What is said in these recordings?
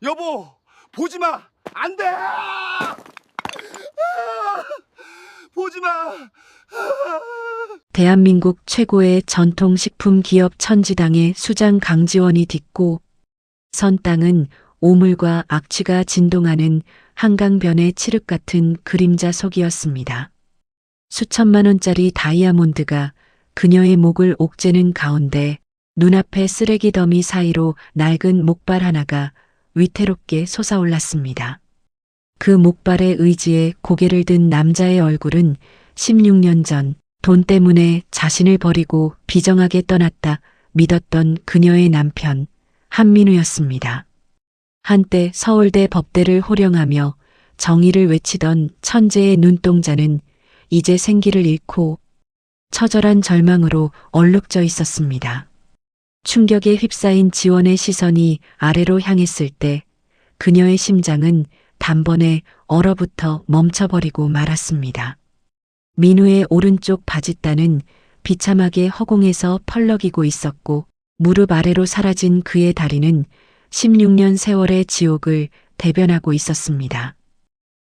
여보, 보지 마. 안 돼. 보지 마. 대한민국 최고의 전통식품 기업 천지당의 수장 강지원이 딛고 선 땅은 오물과 악취가 진동하는 한강변의 칠흑 같은 그림자 속이었습니다. 수천만 원짜리 다이아몬드가 그녀의 목을 옥죄는 가운데 눈앞에 쓰레기 더미 사이로 낡은 목발 하나가 위태롭게 솟아올랐습니다. 그 목발의 의지에 고개를 든 남자의 얼굴은 16년 전 돈 때문에 자신을 버리고 비정하게 떠났다 믿었던 그녀의 남편 한민우였습니다. 한때 서울대 법대를 호령하며 정의를 외치던 천재의 눈동자는 이제 생기를 잃고 처절한 절망으로 얼룩져 있었습니다. 충격에 휩싸인 지원의 시선이 아래로 향했을 때 그녀의 심장은 단번에 얼어붙어 멈춰버리고 말았습니다. 민우의 오른쪽 바짓단은 비참하게 허공에서 펄럭이고 있었고 무릎 아래로 사라진 그의 다리는 16년 세월의 지옥을 대변하고 있었습니다.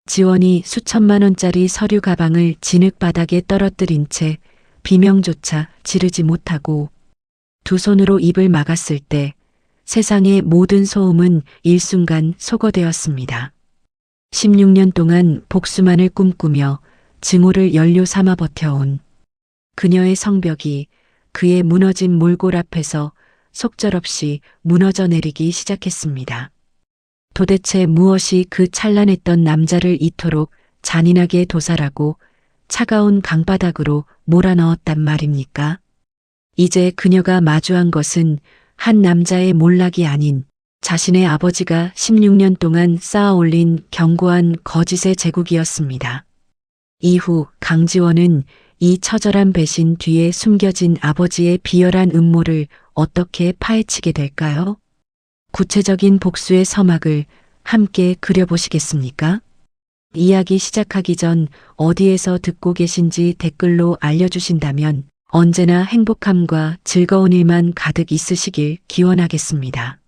지원이 수천만 원짜리 서류 가방을 진흙바닥에 떨어뜨린 채 비명조차 지르지 못하고 두 손으로 입을 막았을 때 세상의 모든 소음은 일순간 소거되었습니다. 16년 동안 복수만을 꿈꾸며 증오를 연료 삼아 버텨온 그녀의 성벽이 그의 무너진 몰골 앞에서 속절없이 무너져 내리기 시작했습니다. 도대체 무엇이 그 찬란했던 남자를 이토록 잔인하게 도살하고 차가운 강바닥으로 몰아넣었단 말입니까? 이제 그녀가 마주한 것은 한 남자의 몰락이 아닌 자신의 아버지가 16년 동안 쌓아올린 견고한 거짓의 제국이었습니다. 이후 강지원은 이 처절한 배신 뒤에 숨겨진 아버지의 비열한 음모를 어떻게 파헤치게 될까요? 구체적인 복수의 서막을 함께 그려보시겠습니까? 이야기 시작하기 전 어디에서 듣고 계신지 댓글로 알려주신다면 언제나 행복함과 즐거운 일만 가득 있으시길 기원하겠습니다.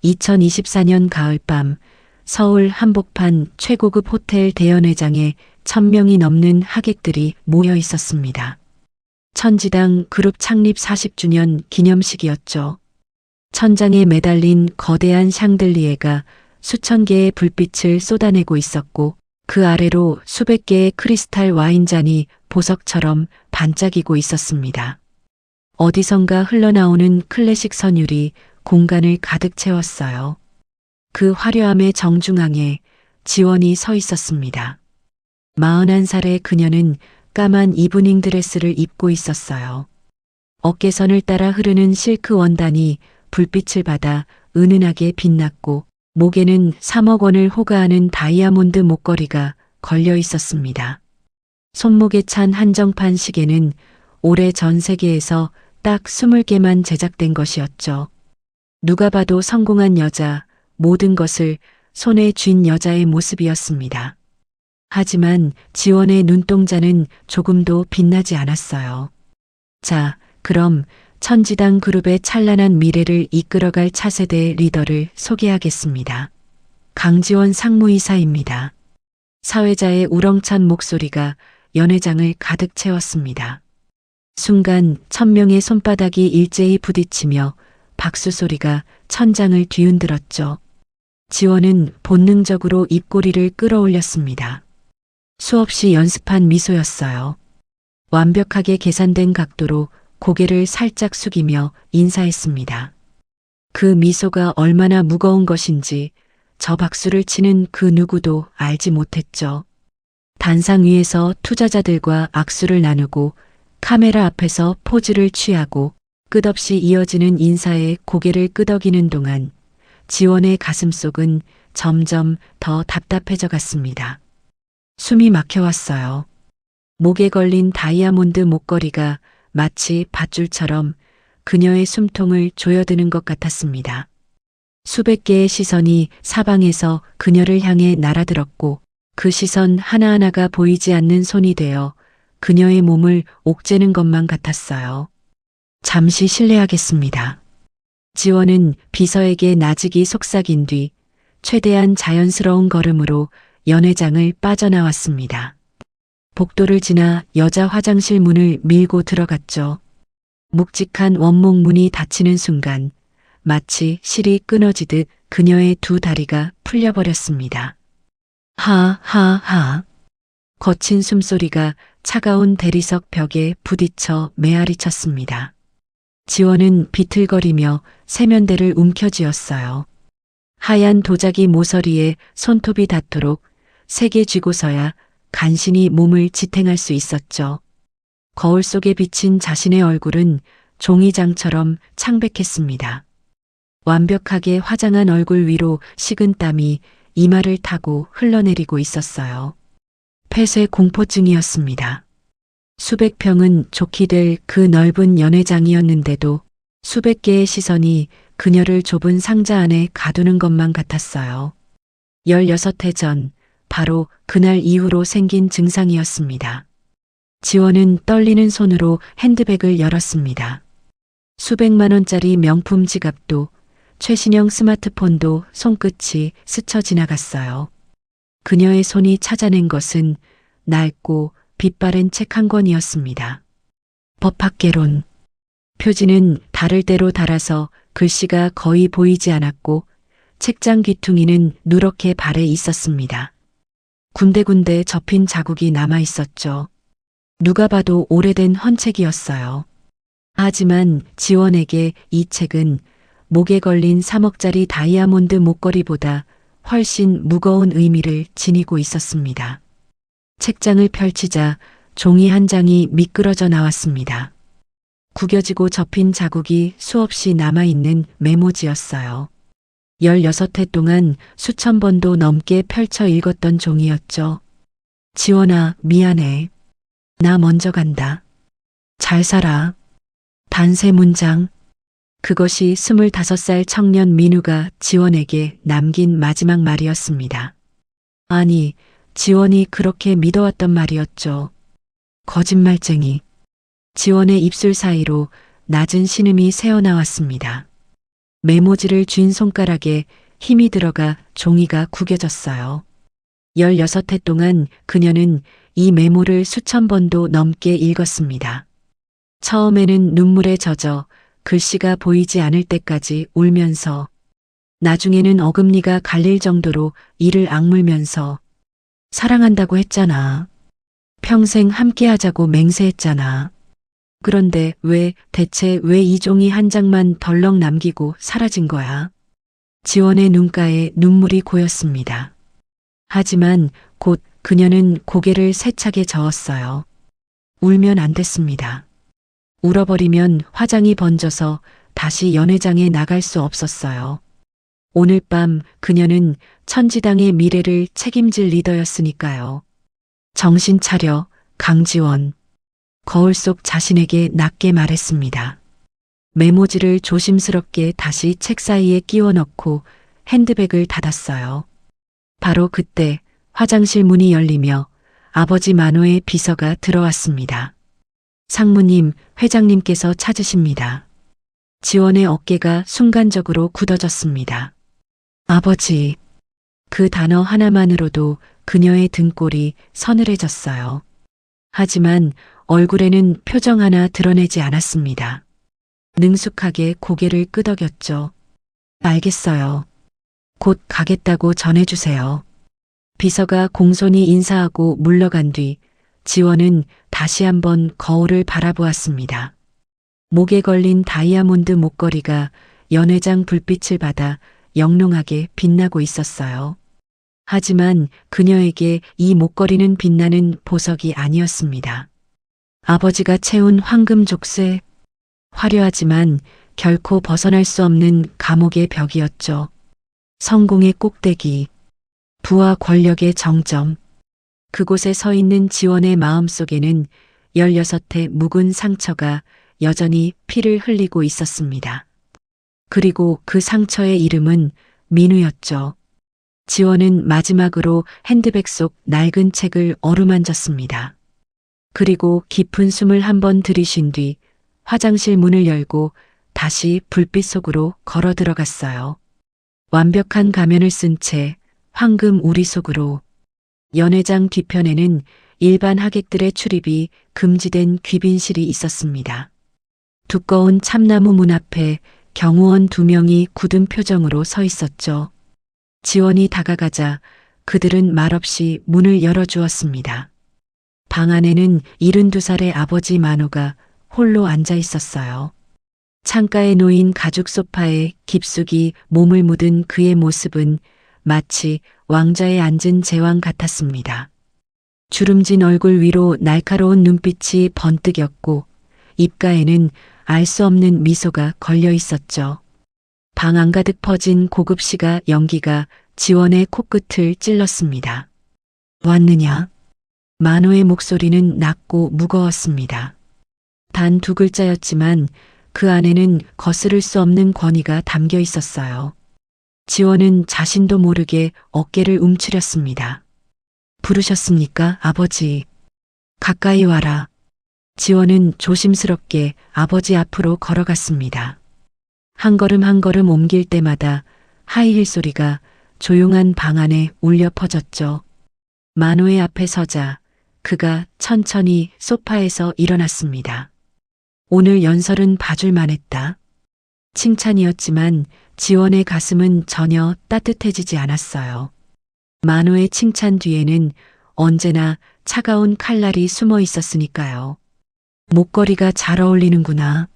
2024년 가을밤 서울 한복판 최고급 호텔 대연회장에 1000명이 넘는 하객들이 모여 있었습니다. 천지당 그룹 창립 40주년 기념식이었죠. 천장에 매달린 거대한 샹들리에가 수천 개의 불빛을 쏟아내고 있었고 그 아래로 수백 개의 크리스탈 와인잔이 보석처럼 반짝이고 있었습니다. 어디선가 흘러나오는 클래식 선율이 공간을 가득 채웠어요. 그 화려함의 정중앙에 지원이 서 있었습니다. 41살의 그녀는 까만 이브닝 드레스를 입고 있었어요. 어깨선을 따라 흐르는 실크 원단이 불빛을 받아 은은하게 빛났고 목에는 3억 원을 호가하는 다이아몬드 목걸이가 걸려 있었습니다. 손목에 찬 한정판 시계는 올해 전 세계에서 딱 20개만 제작된 것이었죠. 누가 봐도 성공한 여자, 모든 것을 손에 쥔 여자의 모습이었습니다. 하지만 지원의 눈동자는 조금도 빛나지 않았어요. 자, 그럼 천지당 그룹의 찬란한 미래를 이끌어갈 차세대 리더를 소개하겠습니다. 강지원 상무이사입니다. 사회자의 우렁찬 목소리가 연회장을 가득 채웠습니다. 순간 1000명의 손바닥이 일제히 부딪히며 박수 소리가 천장을 뒤흔들었죠. 지원은 본능적으로 입꼬리를 끌어올렸습니다. 수없이 연습한 미소였어요. 완벽하게 계산된 각도로 고개를 살짝 숙이며 인사했습니다. 그 미소가 얼마나 무거운 것인지 저 박수를 치는 그 누구도 알지 못했죠. 단상 위에서 투자자들과 악수를 나누고 카메라 앞에서 포즈를 취하고 끝없이 이어지는 인사에 고개를 끄덕이는 동안 지원의 가슴속은 점점 더 답답해져 갔습니다. 숨이 막혀왔어요. 목에 걸린 다이아몬드 목걸이가 마치 밧줄처럼 그녀의 숨통을 조여드는 것 같았습니다. 수백 개의 시선이 사방에서 그녀를 향해 날아들었고 그 시선 하나하나가 보이지 않는 손이 되어 그녀의 몸을 옥죄는 것만 같았어요. 잠시 실례하겠습니다. 지원은 비서에게 나직이 속삭인 뒤 최대한 자연스러운 걸음으로 연회장을 빠져나왔습니다. 복도를 지나 여자 화장실 문을 밀고 들어갔죠. 묵직한 원목 문이 닫히는 순간 마치 실이 끊어지듯 그녀의 두 다리가 풀려버렸습니다. 하하하. 거친 숨소리가 차가운 대리석 벽에 부딪혀 메아리 쳤습니다. 지원은 비틀거리며 세면대를 움켜쥐었어요. 하얀 도자기 모서리에 손톱이 닿도록 세게 쥐고서야 간신히 몸을 지탱할 수 있었죠. 거울 속에 비친 자신의 얼굴은 종이장처럼 창백했습니다. 완벽하게 화장한 얼굴 위로 식은 땀이 이마를 타고 흘러내리고 있었어요. 폐쇄 공포증이었습니다. 수백 평은 좋게 될 그 넓은 연회장이었는데도 수백 개의 시선이 그녀를 좁은 상자 안에 가두는 것만 같았어요. 16해 전, 바로 그날 이후로 생긴 증상이었습니다. 지원은 떨리는 손으로 핸드백을 열었습니다. 수백만 원짜리 명품 지갑도 최신형 스마트폰도 손끝이 스쳐 지나갔어요. 그녀의 손이 찾아낸 것은 낡고 빛바랜 책 한 권이었습니다. 법학개론. 표지는 다를 대로 달아서 글씨가 거의 보이지 않았고 책장 귀퉁이는 누렇게 발에 있었습니다. 군데군데 접힌 자국이 남아 있었죠. 누가 봐도 오래된 헌책이었어요. 하지만 지원에게 이 책은 목에 걸린 3억짜리 다이아몬드 목걸이보다 훨씬 무거운 의미를 지니고 있었습니다. 책장을 펼치자 종이 한 장이 미끄러져 나왔습니다. 구겨지고 접힌 자국이 수없이 남아있는 메모지였어요. 16해 동안 수천 번도 넘게 펼쳐 읽었던 종이였죠. 지원아, 미안해. 나 먼저 간다. 잘 살아. 단 3문장. 그것이 25살 청년 민우가 지원에게 남긴 마지막 말이었습니다. 아니, 지원이 그렇게 믿어왔던 말이었죠. 거짓말쟁이. 지원의 입술 사이로 낮은 신음이 새어나왔습니다. 메모지를 쥔 손가락에 힘이 들어가 종이가 구겨졌어요. 16해 동안 그녀는 이 메모를 수천 번도 넘게 읽었습니다. 처음에는 눈물에 젖어 글씨가 보이지 않을 때까지 울면서, 나중에는 어금니가 갈릴 정도로 이를 악물면서 사랑한다고 했잖아. 평생 함께하자고 맹세했잖아. 그런데 대체 왜 이 종이 한 장만 덜렁 남기고 사라진 거야? 지원의 눈가에 눈물이 고였습니다. 하지만 곧 그녀는 고개를 세차게 저었어요. 울면 안 됐습니다. 울어버리면 화장이 번져서 다시 연회장에 나갈 수 없었어요. 오늘 밤 그녀는 천지당의 미래를 책임질 리더였으니까요. 정신 차려, 강지원. 거울 속 자신에게 낮게 말했습니다. 메모지를 조심스럽게 다시 책 사이에 끼워 넣고 핸드백을 닫았어요. 바로 그때 화장실 문이 열리며 아버지 만호의 비서가 들어왔습니다. 상무님, 회장님께서 찾으십니다. 지원의 어깨가 순간적으로 굳어졌습니다. 아버지. 그 단어 하나만으로도 그녀의 등골이 서늘해졌어요. 하지만 얼굴에는 표정 하나 드러내지 않았습니다. 능숙하게 고개를 끄덕였죠. 알겠어요. 곧 가겠다고 전해주세요. 비서가 공손히 인사하고 물러간 뒤 지원은 다시 한번 거울을 바라보았습니다. 목에 걸린 다이아몬드 목걸이가 연회장 불빛을 받아 영롱하게 빛나고 있었어요. 하지만 그녀에게 이 목걸이는 빛나는 보석이 아니었습니다. 아버지가 채운 황금 족쇄, 화려하지만 결코 벗어날 수 없는 감옥의 벽이었죠. 성공의 꼭대기, 부와 권력의 정점. 그곳에 서 있는 지원의 마음속에는 16의 묵은 상처가 여전히 피를 흘리고 있었습니다. 그리고 그 상처의 이름은 민우였죠. 지원은 마지막으로 핸드백 속 낡은 책을 어루만졌습니다. 그리고 깊은 숨을 한번 들이쉰 뒤 화장실 문을 열고 다시 불빛 속으로 걸어 들어갔어요. 완벽한 가면을 쓴 채 황금 우리 속으로. 연회장 뒤편에는 일반 하객들의 출입이 금지된 귀빈실이 있었습니다. 두꺼운 참나무 문 앞에 경호원 2명이 굳은 표정으로 서 있었죠. 지원이 다가가자 그들은 말없이 문을 열어주었습니다. 방 안에는 72살의 아버지 만호가 홀로 앉아 있었어요. 창가에 놓인 가죽 소파에 깊숙이 몸을 묻은 그의 모습은 마치 왕좌에 앉은 제왕 같았습니다. 주름진 얼굴 위로 날카로운 눈빛이 번뜩였고 입가에는 알 수 없는 미소가 걸려 있었죠. 방 안가득 퍼진 고급 시가 연기가 지원의 코끝을 찔렀습니다. 왔느냐? 만호의 목소리는 낮고 무거웠습니다. 단 2글자였지만 그 안에는 거스를 수 없는 권위가 담겨 있었어요. 지원은 자신도 모르게 어깨를 움츠렸습니다. 부르셨습니까, 아버지? 가까이 와라. 지원은 조심스럽게 아버지 앞으로 걸어갔습니다. 한 걸음 한 걸음 옮길 때마다 하이힐 소리가 조용한 방 안에 울려 퍼졌죠. 만호의 앞에 서자 그가 천천히 소파에서 일어났습니다. 오늘 연설은 봐줄만 했다. 칭찬이었지만 지원의 가슴은 전혀 따뜻해지지 않았어요. 만호의 칭찬 뒤에는 언제나 차가운 칼날이 숨어 있었으니까요. 목걸이가 잘 어울리는구나.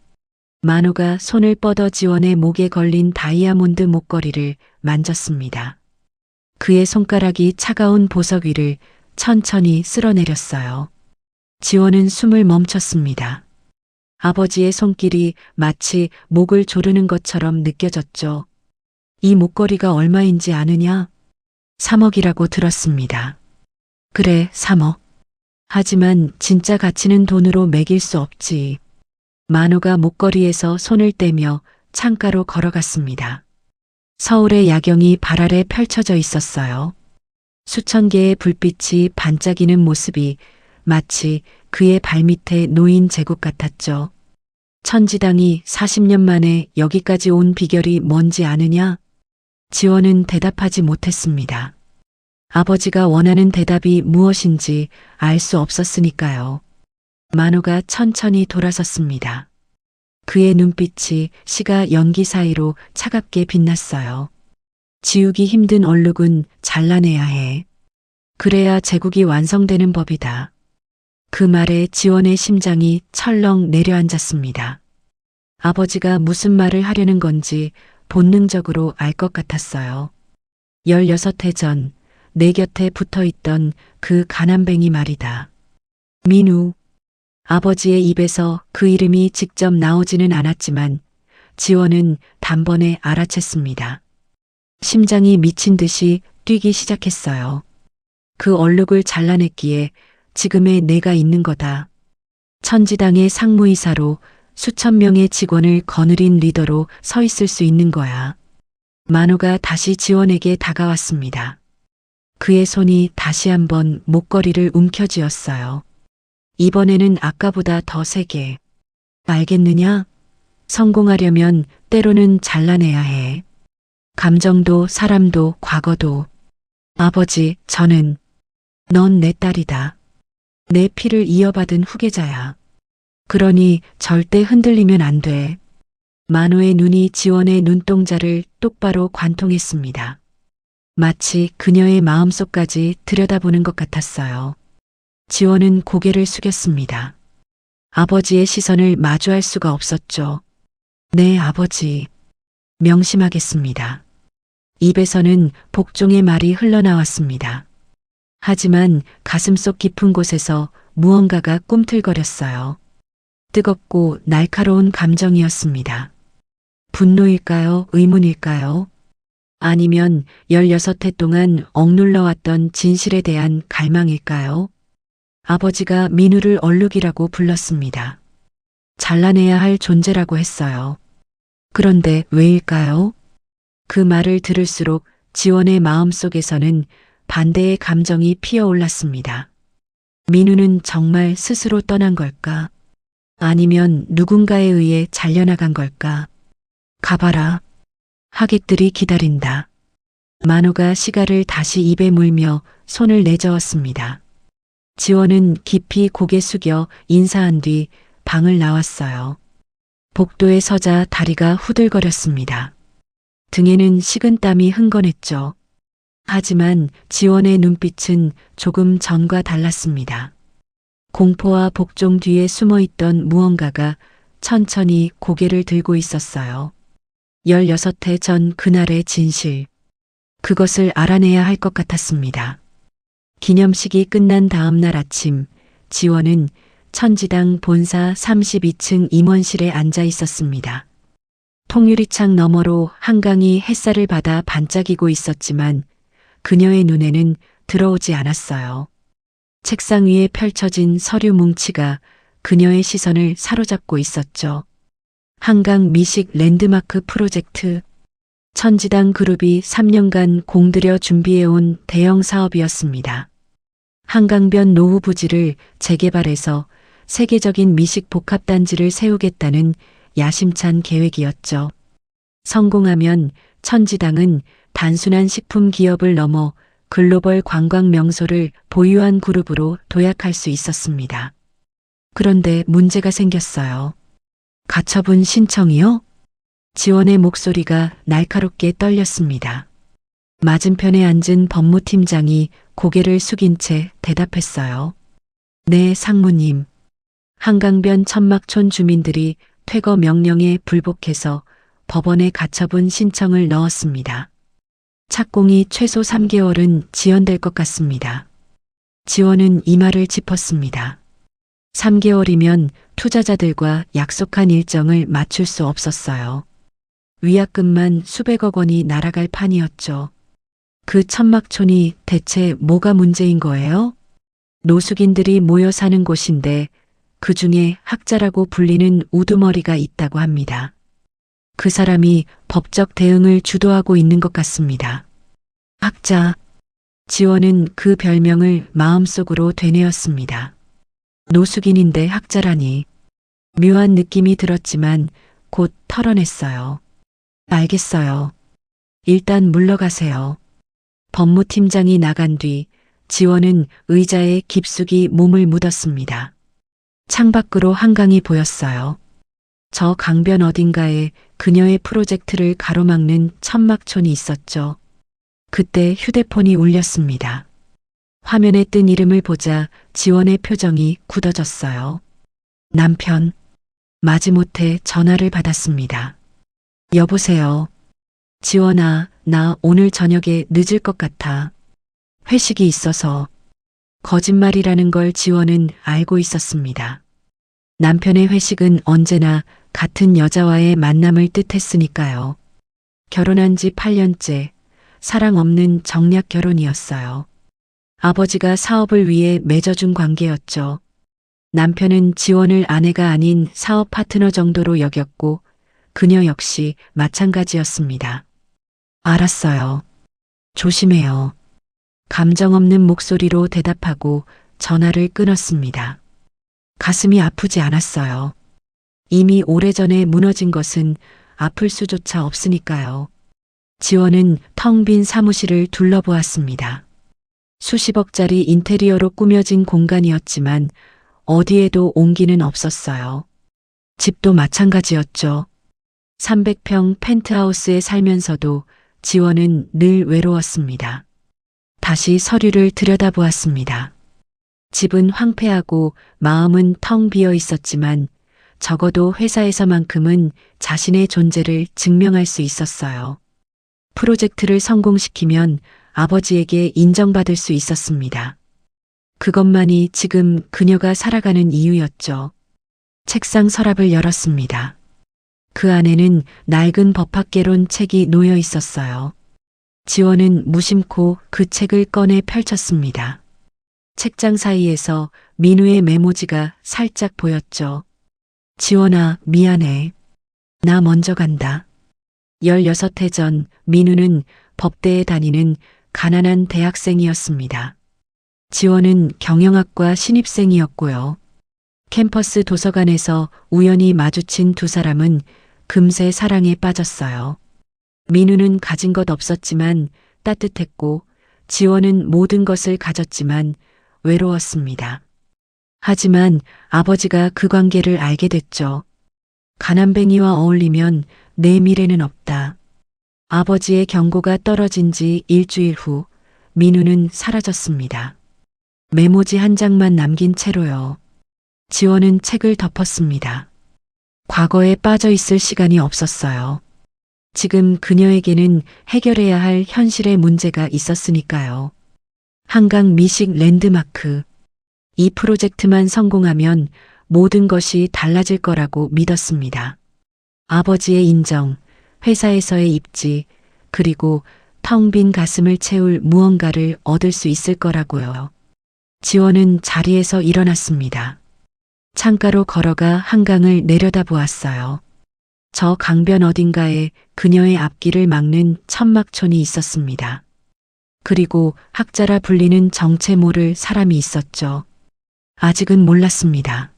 만호가 손을 뻗어 지원의 목에 걸린 다이아몬드 목걸이를 만졌습니다. 그의 손가락이 차가운 보석 위를 천천히 쓸어내렸어요. 지원은 숨을 멈췄습니다. 아버지의 손길이 마치 목을 조르는 것처럼 느껴졌죠. 이 목걸이가 얼마인지 아느냐? 3억이라고 들었습니다. 그래, 3억. 하지만 진짜 가치는 돈으로 매길 수 없지. 만호가 목걸이에서 손을 떼며 창가로 걸어갔습니다. 서울의 야경이 발 아래 펼쳐져 있었어요. 수천 개의 불빛이 반짝이는 모습이 마치 그의 발밑에 놓인 제국 같았죠. 천지당이 40년 만에 여기까지 온 비결이 뭔지 아느냐? 지원은 대답하지 못했습니다. 아버지가 원하는 대답이 무엇인지 알 수 없었으니까요. 만호가 천천히 돌아섰습니다. 그의 눈빛이 시가 연기 사이로 차갑게 빛났어요. 지우기 힘든 얼룩은 잘라내야 해. 그래야 제국이 완성되는 법이다. 그 말에 지원의 심장이 철렁 내려앉았습니다. 아버지가 무슨 말을 하려는 건지 본능적으로 알 것 같았어요. 16해 전 내 곁에 붙어 있던 그 가난뱅이 말이다. 민우. 아버지의 입에서 그 이름이 직접 나오지는 않았지만 지원은 단번에 알아챘습니다. 심장이 미친 듯이 뛰기 시작했어요. 그 얼룩을 잘라냈기에 지금의 내가 있는 거다. 천지당의 상무이사로 수천 명의 직원을 거느린 리더로 서 있을 수 있는 거야. 만호가 다시 지원에게 다가왔습니다. 그의 손이 다시 한번 목걸이를 움켜쥐었어요. 이번에는 아까보다 더 세게. 알겠느냐? 성공하려면 때로는 잘라내야 해. 감정도 사람도 과거도. 아버지, 넌 내 딸이다. 내 피를 이어받은 후계자야. 그러니 절대 흔들리면 안 돼. 만호의 눈이 지원의 눈동자를 똑바로 관통했습니다. 마치 그녀의 마음속까지 들여다보는 것 같았어요. 지원은 고개를 숙였습니다. 아버지의 시선을 마주할 수가 없었죠. 네, 아버지. 명심하겠습니다. 입에서는 복종의 말이 흘러나왔습니다. 하지만 가슴속 깊은 곳에서 무언가가 꿈틀거렸어요. 뜨겁고 날카로운 감정이었습니다. 분노일까요? 의문일까요? 아니면 16해 동안 억눌러왔던 진실에 대한 갈망일까요? 아버지가 민우를 얼룩이라고 불렀습니다. 잘라내야 할 존재라고 했어요. 그런데 왜일까요? 그 말을 들을수록 지원의 마음속에서는 반대의 감정이 피어올랐습니다. 민우는 정말 스스로 떠난 걸까? 아니면 누군가에 의해 잘려나간 걸까? 가봐라. 하객들이 기다린다. 만호가 시가를 다시 입에 물며 손을 내저었습니다. 지원은 깊이 고개 숙여 인사한 뒤 방을 나왔어요. 복도에 서자 다리가 후들거렸습니다. 등에는 식은땀이 흥건했죠. 하지만 지원의 눈빛은 조금 전과 달랐습니다. 공포와 복종 뒤에 숨어있던 무언가가 천천히 고개를 들고 있었어요. 16해 전 그날의 진실. 그것을 알아내야 할 것 같았습니다. 기념식이 끝난 다음 날 아침, 지원은 천지당 본사 32층 임원실에 앉아 있었습니다. 통유리창 너머로 한강이 햇살을 받아 반짝이고 있었지만 그녀의 눈에는 들어오지 않았어요. 책상 위에 펼쳐진 서류 뭉치가 그녀의 시선을 사로잡고 있었죠. 한강 미식 랜드마크 프로젝트. 천지당 그룹이 3년간 공들여 준비해온 대형 사업이었습니다. 한강변 노후 부지를 재개발해서 세계적인 미식 복합단지를 세우겠다는 야심찬 계획이었죠. 성공하면 천지당은 단순한 식품 기업을 넘어 글로벌 관광 명소를 보유한 그룹으로 도약할 수 있었습니다. 그런데 문제가 생겼어요. 가처분 신청이요? 지원의 목소리가 날카롭게 떨렸습니다. 맞은편에 앉은 법무팀장이 고개를 숙인 채 대답했어요. 네, 상무님. 한강변 천막촌 주민들이 퇴거 명령에 불복해서 법원에 가처분 신청을 넣었습니다. 착공이 최소 3개월은 지연될 것 같습니다. 지원은 이 말을 짚었습니다. 3개월이면 투자자들과 약속한 일정을 맞출 수 없었어요. 위약금만 수백억 원이 날아갈 판이었죠. 그 천막촌이 대체 뭐가 문제인 거예요? 노숙인들이 모여 사는 곳인데 그 중에 학자라고 불리는 우두머리가 있다고 합니다. 그 사람이 법적 대응을 주도하고 있는 것 같습니다. 학자. 지원은 그 별명을 마음속으로 되뇌었습니다. 노숙인인데 학자라니. 묘한 느낌이 들었지만 곧 털어냈어요. 알겠어요. 일단 물러가세요. 법무팀장이 나간 뒤 지원은 의자에 깊숙이 몸을 묻었습니다. 창밖으로 한강이 보였어요. 저 강변 어딘가에 그녀의 프로젝트를 가로막는 천막촌이 있었죠. 그때 휴대폰이 울렸습니다. 화면에 뜬 이름을 보자 지원의 표정이 굳어졌어요. 남편. 마지못해 전화를 받았습니다. 여보세요. 지원아, 나 오늘 저녁에 늦을 것 같아. 회식이 있어서. 거짓말이라는 걸 지원은 알고 있었습니다. 남편의 회식은 언제나 같은 여자와의 만남을 뜻했으니까요. 결혼한 지 8년째, 사랑 없는 정략 결혼이었어요. 아버지가 사업을 위해 맺어준 관계였죠. 남편은 지원을 아내가 아닌 사업 파트너 정도로 여겼고 그녀 역시 마찬가지였습니다. 알았어요. 조심해요. 감정 없는 목소리로 대답하고 전화를 끊었습니다. 가슴이 아프지 않았어요. 이미 오래전에 무너진 것은 아플 수조차 없으니까요. 지원은 텅 빈 사무실을 둘러보았습니다. 수십억짜리 인테리어로 꾸며진 공간이었지만 어디에도 온기는 없었어요. 집도 마찬가지였죠. 300평 펜트하우스에 살면서도 지원은 늘 외로웠습니다. 다시 서류를 들여다보았습니다. 집은 황폐하고 마음은 텅 비어 있었지만 적어도 회사에서만큼은 자신의 존재를 증명할 수 있었어요. 프로젝트를 성공시키면 아버지에게 인정받을 수 있었습니다. 그것만이 지금 그녀가 살아가는 이유였죠. 책상 서랍을 열었습니다. 그 안에는 낡은 법학개론 책이 놓여 있었어요. 지원은 무심코 그 책을 꺼내 펼쳤습니다. 책장 사이에서 민우의 메모지가 살짝 보였죠. 지원아, 미안해. 나 먼저 간다. 16해 전 민우는 법대에 다니는 가난한 대학생이었습니다. 지원은 경영학과 신입생이었고요. 캠퍼스 도서관에서 우연히 마주친 두 사람은 금세 사랑에 빠졌어요. 민우는 가진 것 없었지만 따뜻했고 지원은 모든 것을 가졌지만 외로웠습니다. 하지만 아버지가 그 관계를 알게 됐죠. 가난뱅이와 어울리면 내 미래는 없다. 아버지의 경고가 떨어진 지 일주일 후 민우는 사라졌습니다. 메모지 한 장만 남긴 채로요. 지원은 책을 덮었습니다. 과거에 빠져 있을 시간이 없었어요. 지금 그녀에게는 해결해야 할 현실의 문제가 있었으니까요. 한강 미식 랜드마크. 이 프로젝트만 성공하면 모든 것이 달라질 거라고 믿었습니다. 아버지의 인정, 회사에서의 입지, 그리고 텅 빈 가슴을 채울 무언가를 얻을 수 있을 거라고요. 지원은 자리에서 일어났습니다. 창가로 걸어가 한강을 내려다보았어요. 저 강변 어딘가에 그녀의 앞길을 막는 천막촌이 있었습니다. 그리고 학자라 불리는 정체 모를 사람이 있었죠. 아직은 몰랐습니다.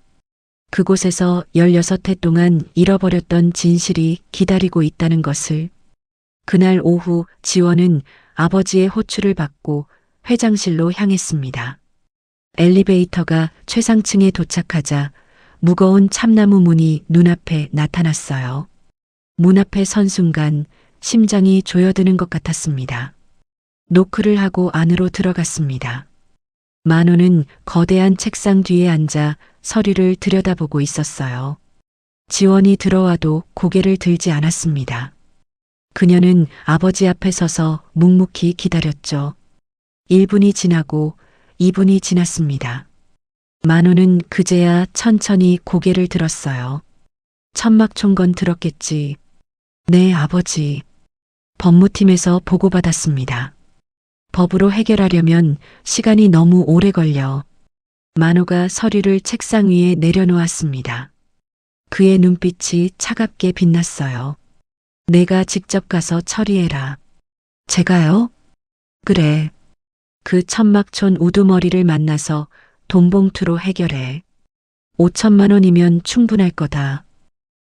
그곳에서 16해 동안 잃어버렸던 진실이 기다리고 있다는 것을. 그날 오후 지원은 아버지의 호출을 받고 회장실로 향했습니다. 엘리베이터가 최상층에 도착하자 무거운 참나무 문이 눈앞에 나타났어요. 문 앞에 선 순간 심장이 조여드는 것 같았습니다. 노크를 하고 안으로 들어갔습니다. 만호는 거대한 책상 뒤에 앉아 서류를 들여다보고 있었어요. 지원이 들어와도 고개를 들지 않았습니다. 그녀는 아버지 앞에 서서 묵묵히 기다렸죠. 1분이 지나고 2분이 지났습니다. 만호는 그제야 천천히 고개를 들었어요. 천막총건 들었겠지. 네, 아버지. 법무팀에서 보고받았습니다. 법으로 해결하려면 시간이 너무 오래 걸려. 만호가 서류를 책상 위에 내려놓았습니다. 그의 눈빛이 차갑게 빛났어요. 내가 직접 가서 처리해라. 제가요? 그래. 그 천막촌 우두머리를 만나서 돈봉투로 해결해. 5천만 원이면 충분할 거다.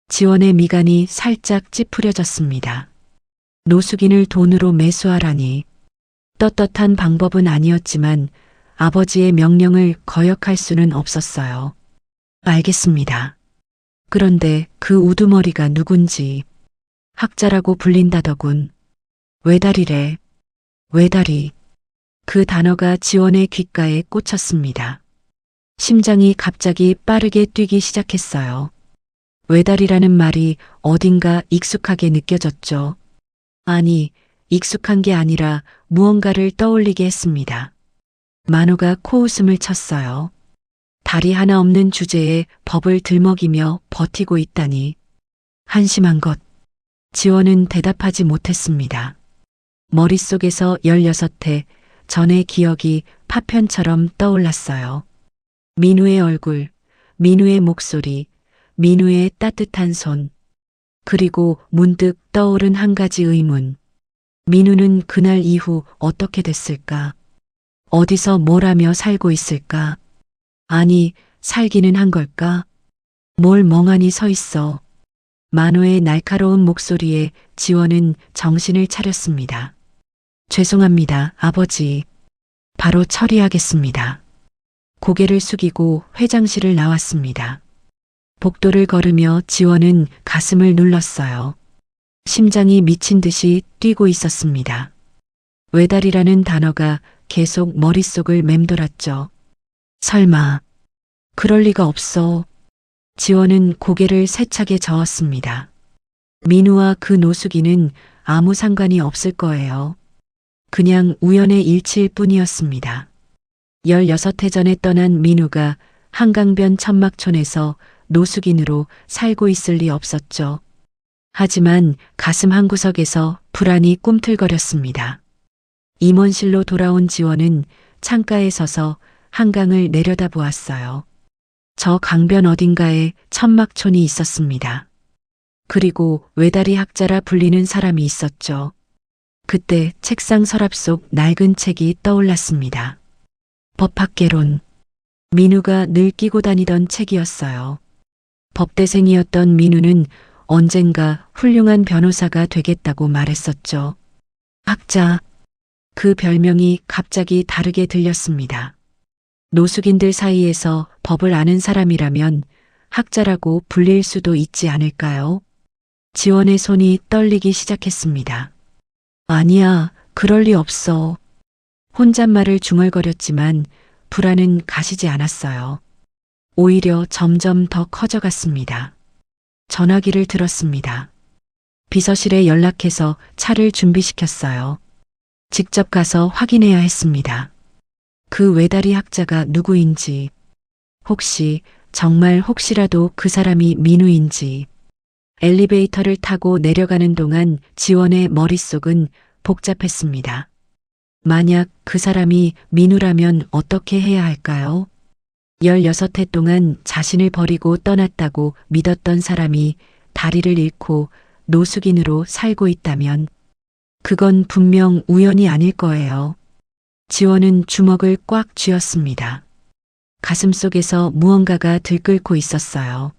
지원의 미간이 살짝 찌푸려졌습니다. 노숙인을 돈으로 매수하라니. 떳떳한 방법은 아니었지만 아버지의 명령을 거역할 수는 없었어요. 알겠습니다. 그런데 그 우두머리가 누군지. 학자라고 불린다더군. 외다리래. 외다리. 그 단어가 지원의 귓가에 꽂혔습니다. 심장이 갑자기 빠르게 뛰기 시작했어요. 외다리라는 말이 어딘가 익숙하게 느껴졌죠. 아니, 익숙한 게 아니라 무언가를 떠올리게 했습니다. 만호가 코웃음을 쳤어요. 다리 하나 없는 주제에 법을 들먹이며 버티고 있다니. 한심한 것. 지원은 대답하지 못했습니다. 머릿속에서 16해 전의 기억이 파편처럼 떠올랐어요. 민우의 얼굴, 민우의 목소리, 민우의 따뜻한 손. 그리고 문득 떠오른 한 가지 의문. 민우는 그날 이후 어떻게 됐을까? 어디서 뭘 하며 살고 있을까? 아니, 살기는 한 걸까? 뭘 멍하니 서 있어. 만호의 날카로운 목소리에 지원은 정신을 차렸습니다. 죄송합니다, 아버지. 바로 처리하겠습니다. 고개를 숙이고 회장실을 나왔습니다. 복도를 걸으며 지원은 가슴을 눌렀어요. 심장이 미친 듯이 뛰고 있었습니다. 외다리라는 단어가 계속 머릿속을 맴돌았죠. 설마, 그럴 리가 없어. 지원은 고개를 세차게 저었습니다. 민우와 그 노숙인은 아무 상관이 없을 거예요. 그냥 우연의 일치일 뿐이었습니다. 16해 전에 떠난 민우가 한강변 천막촌에서 노숙인으로 살고 있을 리 없었죠. 하지만 가슴 한구석에서 불안이 꿈틀거렸습니다. 임원실로 돌아온 지원은 창가에 서서 한강을 내려다보았어요. 저 강변 어딘가에 천막촌이 있었습니다. 그리고 외다리 학자라 불리는 사람이 있었죠. 그때 책상 서랍 속 낡은 책이 떠올랐습니다. 법학개론. 민우가 늘 끼고 다니던 책이었어요. 법대생이었던 민우는 언젠가 훌륭한 변호사가 되겠다고 말했었죠. 학자. 그 별명이 갑자기 다르게 들렸습니다. 노숙인들 사이에서 법을 아는 사람이라면 학자라고 불릴 수도 있지 않을까요? 지원의 손이 떨리기 시작했습니다. 아니야, 그럴 리 없어. 혼잣말을 중얼거렸지만 불안은 가시지 않았어요. 오히려 점점 더 커져갔습니다. 전화기를 들었습니다. 비서실에 연락해서 차를 준비시켰어요. 직접 가서 확인해야 했습니다. 그 외다리 학자가 누구인지, 혹시, 정말 혹시라도 그 사람이 민우인지. 엘리베이터를 타고 내려가는 동안 지원의 머릿속은 복잡했습니다. 만약 그 사람이 민우라면 어떻게 해야 할까요? 16해 동안 자신을 버리고 떠났다고 믿었던 사람이 다리를 잃고 노숙인으로 살고 있다면 그건 분명 우연이 아닐 거예요. 지원은 주먹을 꽉 쥐었습니다. 가슴속에서 무언가가 들끓고 있었어요.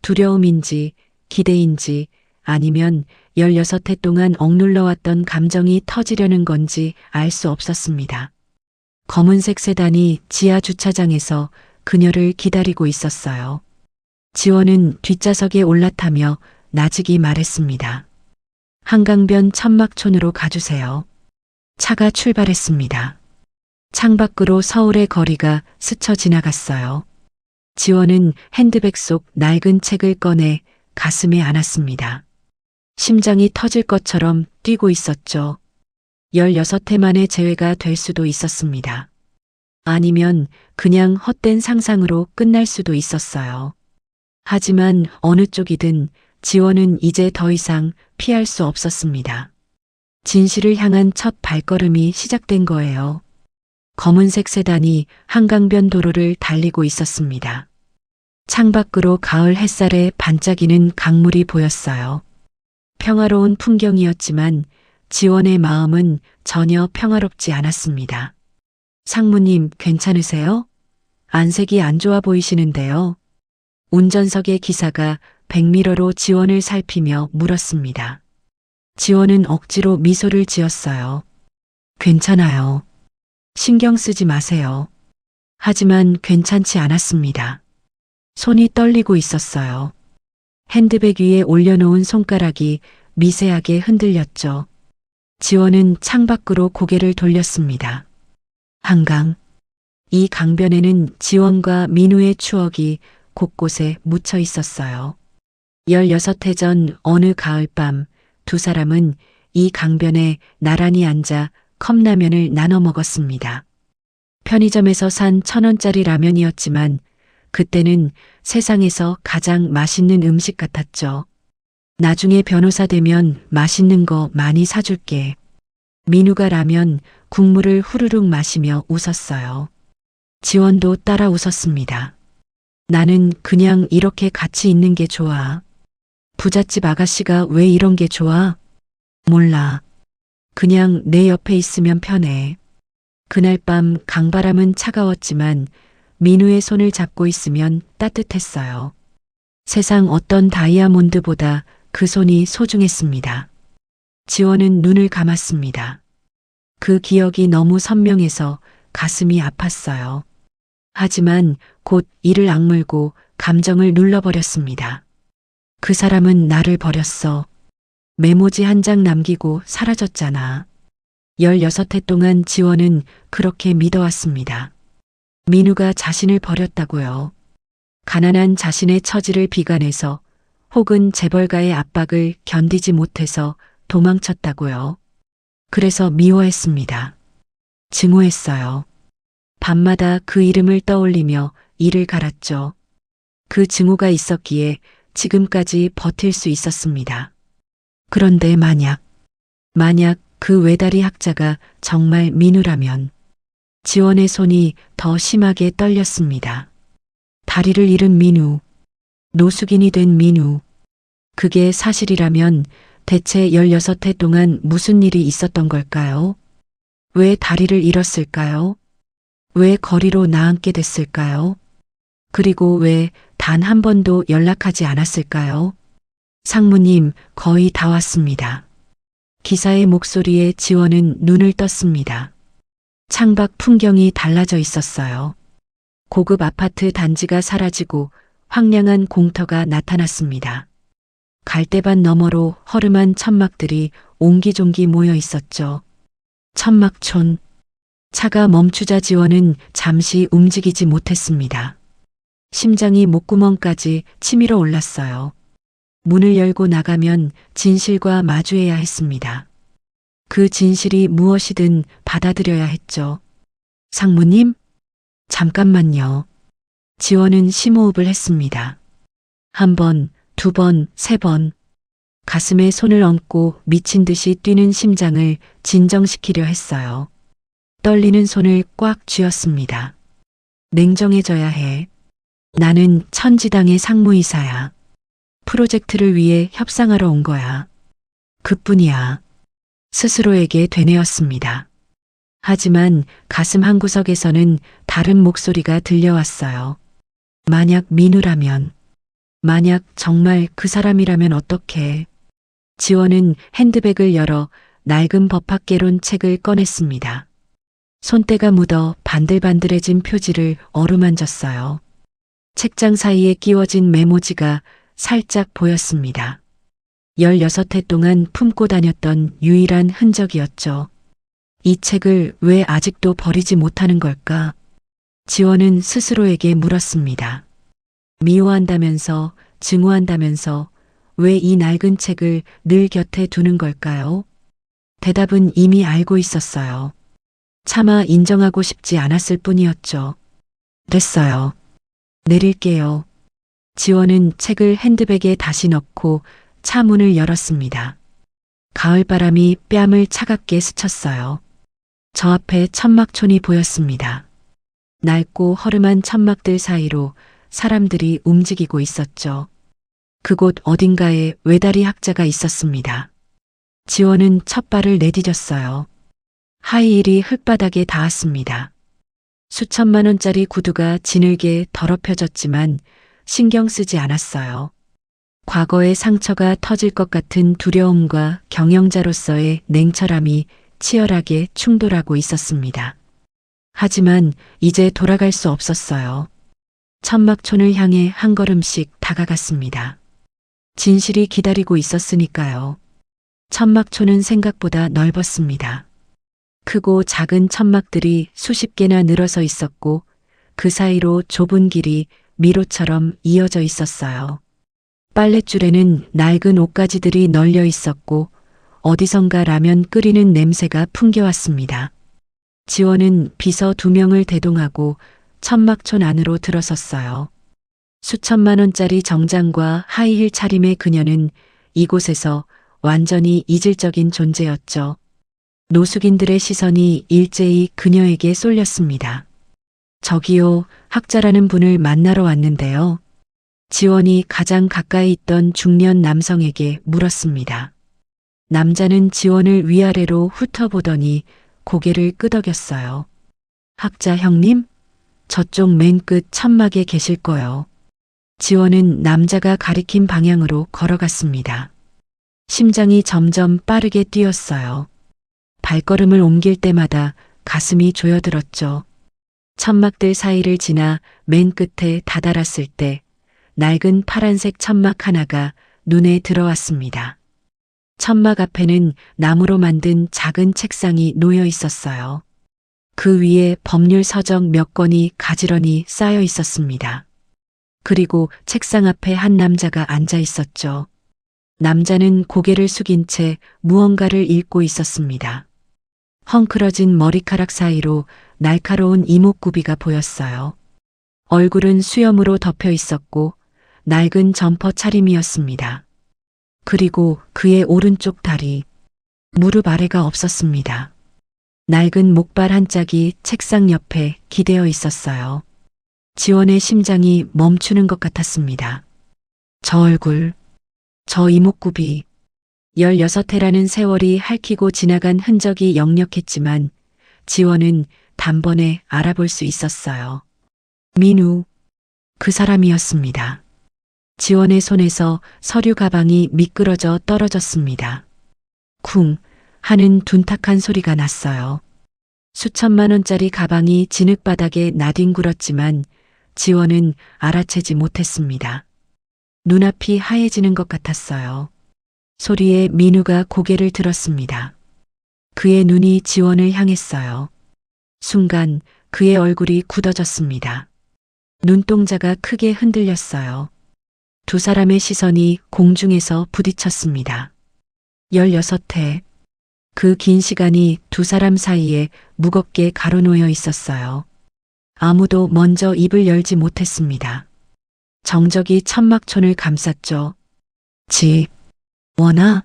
두려움인지 기대인지 아니면 16해 동안 억눌러왔던 감정이 터지려는 건지 알 수 없었습니다. 검은색 세단이 지하 주차장에서 그녀를 기다리고 있었어요. 지원은 뒷좌석에 올라타며 나직이 말했습니다. 한강변 천막촌으로 가주세요. 차가 출발했습니다. 창밖으로 서울의 거리가 스쳐 지나갔어요. 지원은 핸드백 속 낡은 책을 꺼내 가슴에 안았습니다. 심장이 터질 것처럼 뛰고 있었죠. 16해 만의 재회가 될 수도 있었습니다. 아니면 그냥 헛된 상상으로 끝날 수도 있었어요. 하지만 어느 쪽이든 지원은 이제 더 이상 피할 수 없었습니다. 진실을 향한 첫 발걸음이 시작된 거예요. 검은색 세단이 한강변 도로를 달리고 있었습니다. 창밖으로 가을 햇살에 반짝이는 강물이 보였어요. 평화로운 풍경이었지만 지원의 마음은 전혀 평화롭지 않았습니다. 상무님, 괜찮으세요? 안색이 안 좋아 보이시는데요. 운전석의 기사가 백미러로 지원을 살피며 물었습니다. 지원은 억지로 미소를 지었어요. 괜찮아요. 신경 쓰지 마세요. 하지만 괜찮지 않았습니다. 손이 떨리고 있었어요. 핸드백 위에 올려놓은 손가락이 미세하게 흔들렸죠. 지원은 창밖으로 고개를 돌렸습니다. 한강. 이 강변에는 지원과 민우의 추억이 곳곳에 묻혀 있었어요. 16해 전 어느 가을밤 두 사람은 이 강변에 나란히 앉아 컵라면을 나눠 먹었습니다. 편의점에서 산 1,000원짜리 라면이었지만 그때는 세상에서 가장 맛있는 음식 같았죠. 나중에 변호사 되면 맛있는 거 많이 사줄게. 민우가 라면 국물을 후루룩 마시며 웃었어요. 지원도 따라 웃었습니다. 나는 그냥 이렇게 같이 있는 게 좋아. 부잣집 아가씨가 왜 이런 게 좋아? 몰라. 그냥 내 옆에 있으면 편해. 그날 밤 강바람은 차가웠지만 민우의 손을 잡고 있으면 따뜻했어요. 세상 어떤 다이아몬드보다 그 손이 소중했습니다. 지원은 눈을 감았습니다. 그 기억이 너무 선명해서 가슴이 아팠어요. 하지만 곧 이를 악물고 감정을 눌러버렸습니다. 그 사람은 나를 버렸어. 메모지 한 장 남기고 사라졌잖아. 16해 동안 지원은 그렇게 믿어왔습니다. 민우가 자신을 버렸다고요. 가난한 자신의 처지를 비관해서 혹은 재벌가의 압박을 견디지 못해서 도망쳤다고요. 그래서 미워했습니다. 증오했어요. 밤마다 그 이름을 떠올리며 이를 갈았죠. 그 증오가 있었기에 지금까지 버틸 수 있었습니다. 그런데 만약 그 외다리 학자가 정말 민우라면 지원의 손이 더 심하게 떨렸습니다. 다리를 잃은 민우, 노숙인이 된 민우. 그게 사실이라면 대체 16해 동안 무슨 일이 있었던 걸까요? 왜 다리를 잃었을까요? 왜 거리로 나앉게 됐을까요? 그리고 왜 단 한 번도 연락하지 않았을까요? 상무님, 거의 다 왔습니다. 기사의 목소리에 지원은 눈을 떴습니다. 창밖 풍경이 달라져 있었어요. 고급 아파트 단지가 사라지고 황량한 공터가 나타났습니다. 갈대밭 너머로 허름한 천막들이 옹기종기 모여 있었죠. 천막촌. 차가 멈추자 지원은 잠시 움직이지 못했습니다. 심장이 목구멍까지 치밀어 올랐어요. 문을 열고 나가면 진실과 마주해야 했습니다. 그 진실이 무엇이든 받아들여야 했죠. 상무님? 잠깐만요. 지원은 심호흡을 했습니다. 한 번, 두 번, 세 번. 가슴에 손을 얹고 미친 듯이 뛰는 심장을 진정시키려 했어요. 떨리는 손을 꽉 쥐었습니다. 냉정해져야 해. 나는 천지당의 상무이사야. 프로젝트를 위해 협상하러 온 거야. 그뿐이야. 스스로에게 되뇌었습니다. 하지만 가슴 한구석에서는 다른 목소리가 들려왔어요. 만약 민우라면, 만약 정말 그 사람이라면 어떡해. 지원은 핸드백을 열어 낡은 법학개론 책을 꺼냈습니다. 손때가 묻어 반들반들해진 표지를 어루만졌어요. 책장 사이에 끼워진 메모지가 살짝 보였습니다. 16해 동안 품고 다녔던 유일한 흔적이었죠. 이 책을 왜 아직도 버리지 못하는 걸까? 지원은 스스로에게 물었습니다. 미워한다면서, 증오한다면서 왜 이 낡은 책을 늘 곁에 두는 걸까요? 대답은 이미 알고 있었어요. 차마 인정하고 싶지 않았을 뿐이었죠. 됐어요. 내릴게요. 지원은 책을 핸드백에 다시 넣고 차 문을 열었습니다. 가을바람이 뺨을 차갑게 스쳤어요. 저 앞에 천막촌이 보였습니다. 낡고 허름한 천막들 사이로 사람들이 움직이고 있었죠. 그곳 어딘가에 외다리 학자가 있었습니다. 지원은 첫 발을 내디뎠어요. 하이힐이 흙바닥에 닿았습니다. 수천만 원짜리 구두가 지늘게 더럽혀졌지만 신경 쓰지 않았어요. 과거의 상처가 터질 것 같은 두려움과 경영자로서의 냉철함이 치열하게 충돌하고 있었습니다. 하지만 이제 돌아갈 수 없었어요. 천막촌을 향해 한 걸음씩 다가갔습니다. 진실이 기다리고 있었으니까요. 천막촌은 생각보다 넓었습니다. 크고 작은 천막들이 수십 개나 늘어서 있었고 그 사이로 좁은 길이 미로처럼 이어져 있었어요. 빨랫줄에는 낡은 옷가지들이 널려 있었고 어디선가 라면 끓이는 냄새가 풍겨왔습니다. 지원은 비서 2명을 대동하고 천막촌 안으로 들어섰어요. 수천만 원짜리 정장과 하이힐 차림의 그녀는 이곳에서 완전히 이질적인 존재였죠. 노숙인들의 시선이 일제히 그녀에게 쏠렸습니다. 저기요, 학자라는 분을 만나러 왔는데요. 지원이 가장 가까이 있던 중년 남성에게 물었습니다. 남자는 지원을 위아래로 훑어보더니 고개를 끄덕였어요. 학자 형님? 저쪽 맨 끝 천막에 계실 거요. 지원은 남자가 가리킨 방향으로 걸어갔습니다. 심장이 점점 빠르게 뛰었어요. 발걸음을 옮길 때마다 가슴이 조여들었죠. 천막들 사이를 지나 맨 끝에 다다랐을 때 낡은 파란색 천막 하나가 눈에 들어왔습니다. 천막 앞에는 나무로 만든 작은 책상이 놓여 있었어요. 그 위에 법률 서적 몇 권이 가지런히 쌓여 있었습니다. 그리고 책상 앞에 한 남자가 앉아 있었죠. 남자는 고개를 숙인 채 무언가를 읽고 있었습니다. 헝클어진 머리카락 사이로 날카로운 이목구비가 보였어요. 얼굴은 수염으로 덮여 있었고 낡은 점퍼 차림이었습니다. 그리고 그의 오른쪽 다리, 무릎 아래가 없었습니다. 낡은 목발 한 짝이 책상 옆에 기대어 있었어요. 지원의 심장이 멈추는 것 같았습니다. 저 얼굴, 저 이목구비, 16해라는 세월이 핥히고 지나간 흔적이 역력했지만 지원은 단번에 알아볼 수 있었어요. 민우, 그 사람이었습니다. 지원의 손에서 서류 가방이 미끄러져 떨어졌습니다. 쿵 하는 둔탁한 소리가 났어요. 수천만 원짜리 가방이 진흙바닥에 나뒹굴었지만 지원은 알아채지 못했습니다. 눈앞이 하얘지는 것 같았어요. 소리에 민우가 고개를 들었습니다. 그의 눈이 지원을 향했어요. 순간 그의 얼굴이 굳어졌습니다. 눈동자가 크게 흔들렸어요. 두 사람의 시선이 공중에서 부딪혔습니다. 16회. 그 긴 시간이 두 사람 사이에 무겁게 가로놓여 있었어요. 아무도 먼저 입을 열지 못했습니다. 정적이 천막촌을 감쌌죠. 원아.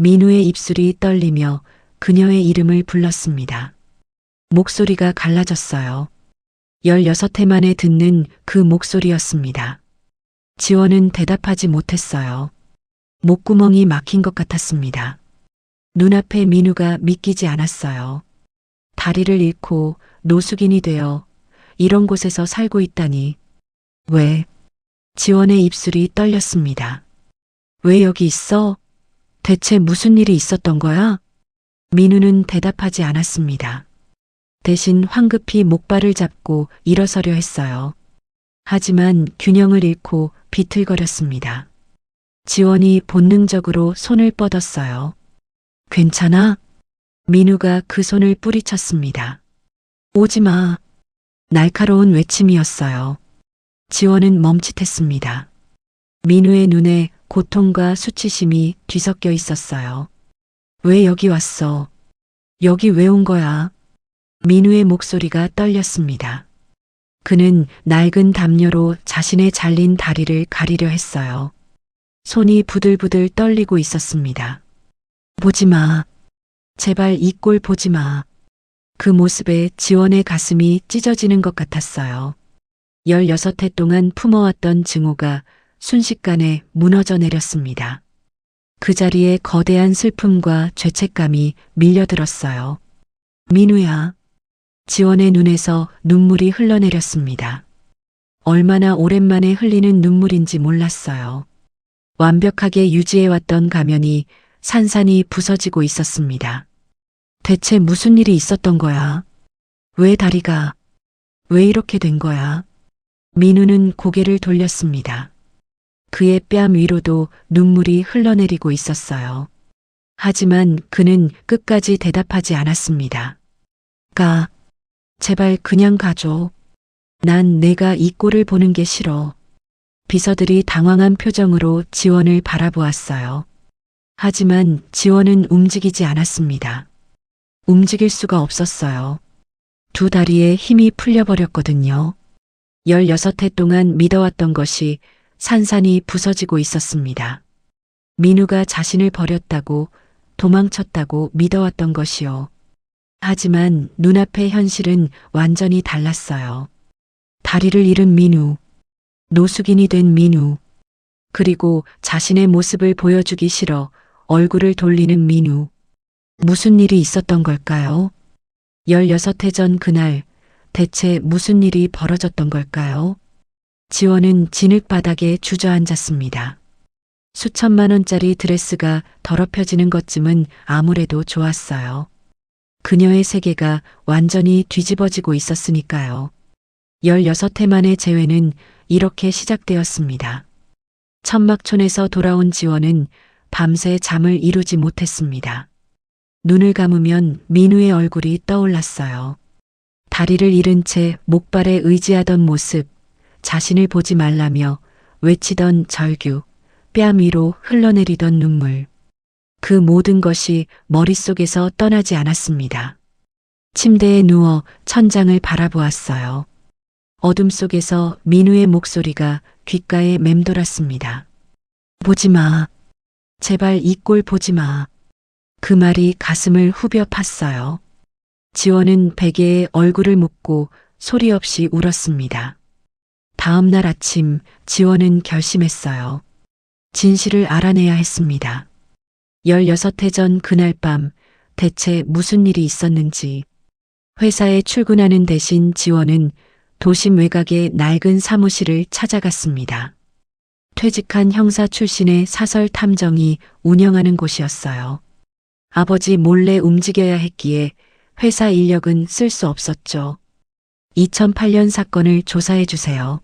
민우의 입술이 떨리며 그녀의 이름을 불렀습니다. 목소리가 갈라졌어요. 16회 만에 듣는 그 목소리였습니다. 지원은 대답하지 못했어요. 목구멍이 막힌 것 같았습니다. 눈앞에 민우가 믿기지 않았어요. 다리를 잃고 노숙인이 되어 이런 곳에서 살고 있다니. 왜? 지원의 입술이 떨렸습니다. 왜 여기 있어? 대체 무슨 일이 있었던 거야? 민우는 대답하지 않았습니다. 대신 황급히 목발을 잡고 일어서려 했어요. 하지만 균형을 잃고 비틀거렸습니다. 지원이 본능적으로 손을 뻗었어요. 괜찮아? 민우가 그 손을 뿌리쳤습니다. 오지 마. 날카로운 외침이었어요. 지원은 멈칫했습니다. 민우의 눈에 고통과 수치심이 뒤섞여 있었어요. 왜 여기 왔어? 여기 왜 온 거야? 민우의 목소리가 떨렸습니다. 그는 낡은 담요로 자신의 잘린 다리를 가리려 했어요. 손이 부들부들 떨리고 있었습니다. 보지 마. 제발 이 꼴 보지 마. 그 모습에 지원의 가슴이 찢어지는 것 같았어요. 16회 동안 품어왔던 증오가 순식간에 무너져 내렸습니다. 그 자리에 거대한 슬픔과 죄책감이 밀려들었어요. 민우야. 지원의 눈에서 눈물이 흘러내렸습니다. 얼마나 오랜만에 흘리는 눈물인지 몰랐어요. 완벽하게 유지해왔던 가면이 산산이 부서지고 있었습니다. 대체 무슨 일이 있었던 거야? 왜 다리가? 왜 이렇게 된 거야? 민우는 고개를 돌렸습니다. 그의 뺨 위로도 눈물이 흘러내리고 있었어요. 하지만 그는 끝까지 대답하지 않았습니다. 가. 제발 그냥 가줘. 난 내가 이 꼴을 보는 게 싫어. 비서들이 당황한 표정으로 지원을 바라보았어요. 하지만 지원은 움직이지 않았습니다. 움직일 수가 없었어요. 두 다리에 힘이 풀려버렸거든요. 16회 동안 믿어왔던 것이 산산이 부서지고 있었습니다. 민우가 자신을 버렸다고, 도망쳤다고 믿어왔던 것이요. 하지만 눈앞의 현실은 완전히 달랐어요. 다리를 잃은 민우, 노숙인이 된 민우, 그리고 자신의 모습을 보여주기 싫어 얼굴을 돌리는 민우. 무슨 일이 있었던 걸까요? 16회 전 그날 대체 무슨 일이 벌어졌던 걸까요? 지원은 진흙바닥에 주저앉았습니다. 수천만 원짜리 드레스가 더럽혀지는 것쯤은 아무래도 좋았어요. 그녀의 세계가 완전히 뒤집어지고 있었으니까요. 16회 만의 재회는 이렇게 시작되었습니다. 천막촌에서 돌아온 지원은 밤새 잠을 이루지 못했습니다. 눈을 감으면 민우의 얼굴이 떠올랐어요. 다리를 잃은 채 목발에 의지하던 모습, 자신을 보지 말라며 외치던 절규, 뺨 위로 흘러내리던 눈물. 그 모든 것이 머릿속에서 떠나지 않았습니다. 침대에 누워 천장을 바라보았어요. 어둠 속에서 민우의 목소리가 귓가에 맴돌았습니다. 보지 마. 제발 이 꼴 보지 마. 그 말이 가슴을 후벼 팠어요. 지원은 베개에 얼굴을 묻고 소리 없이 울었습니다. 다음 날 아침 지원은 결심했어요. 진실을 알아내야 했습니다. 16회 전 그날 밤 대체 무슨 일이 있었는지. 회사에 출근하는 대신 지원은 도심 외곽의 낡은 사무실을 찾아갔습니다. 퇴직한 형사 출신의 사설 탐정이 운영하는 곳이었어요. 아버지 몰래 움직여야 했기에 회사 인력은 쓸 수 없었죠. 2008년 사건을 조사해 주세요.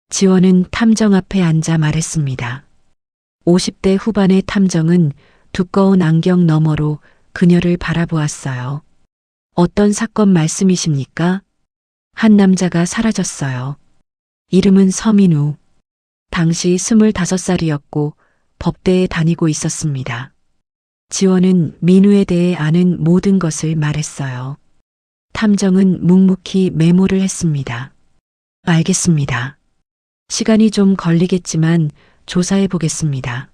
지원은 탐정 앞에 앉아 말했습니다. 50대 후반의 탐정은 두꺼운 안경 너머로 그녀를 바라보았어요. 어떤 사건 말씀이십니까? 한 남자가 사라졌어요. 이름은 서민우. 당시 25살이었고 법대에 다니고 있었습니다. 지원은 민우에 대해 아는 모든 것을 말했어요. 탐정은 묵묵히 메모를 했습니다. 알겠습니다. 시간이 좀 걸리겠지만 조사해 보겠습니다.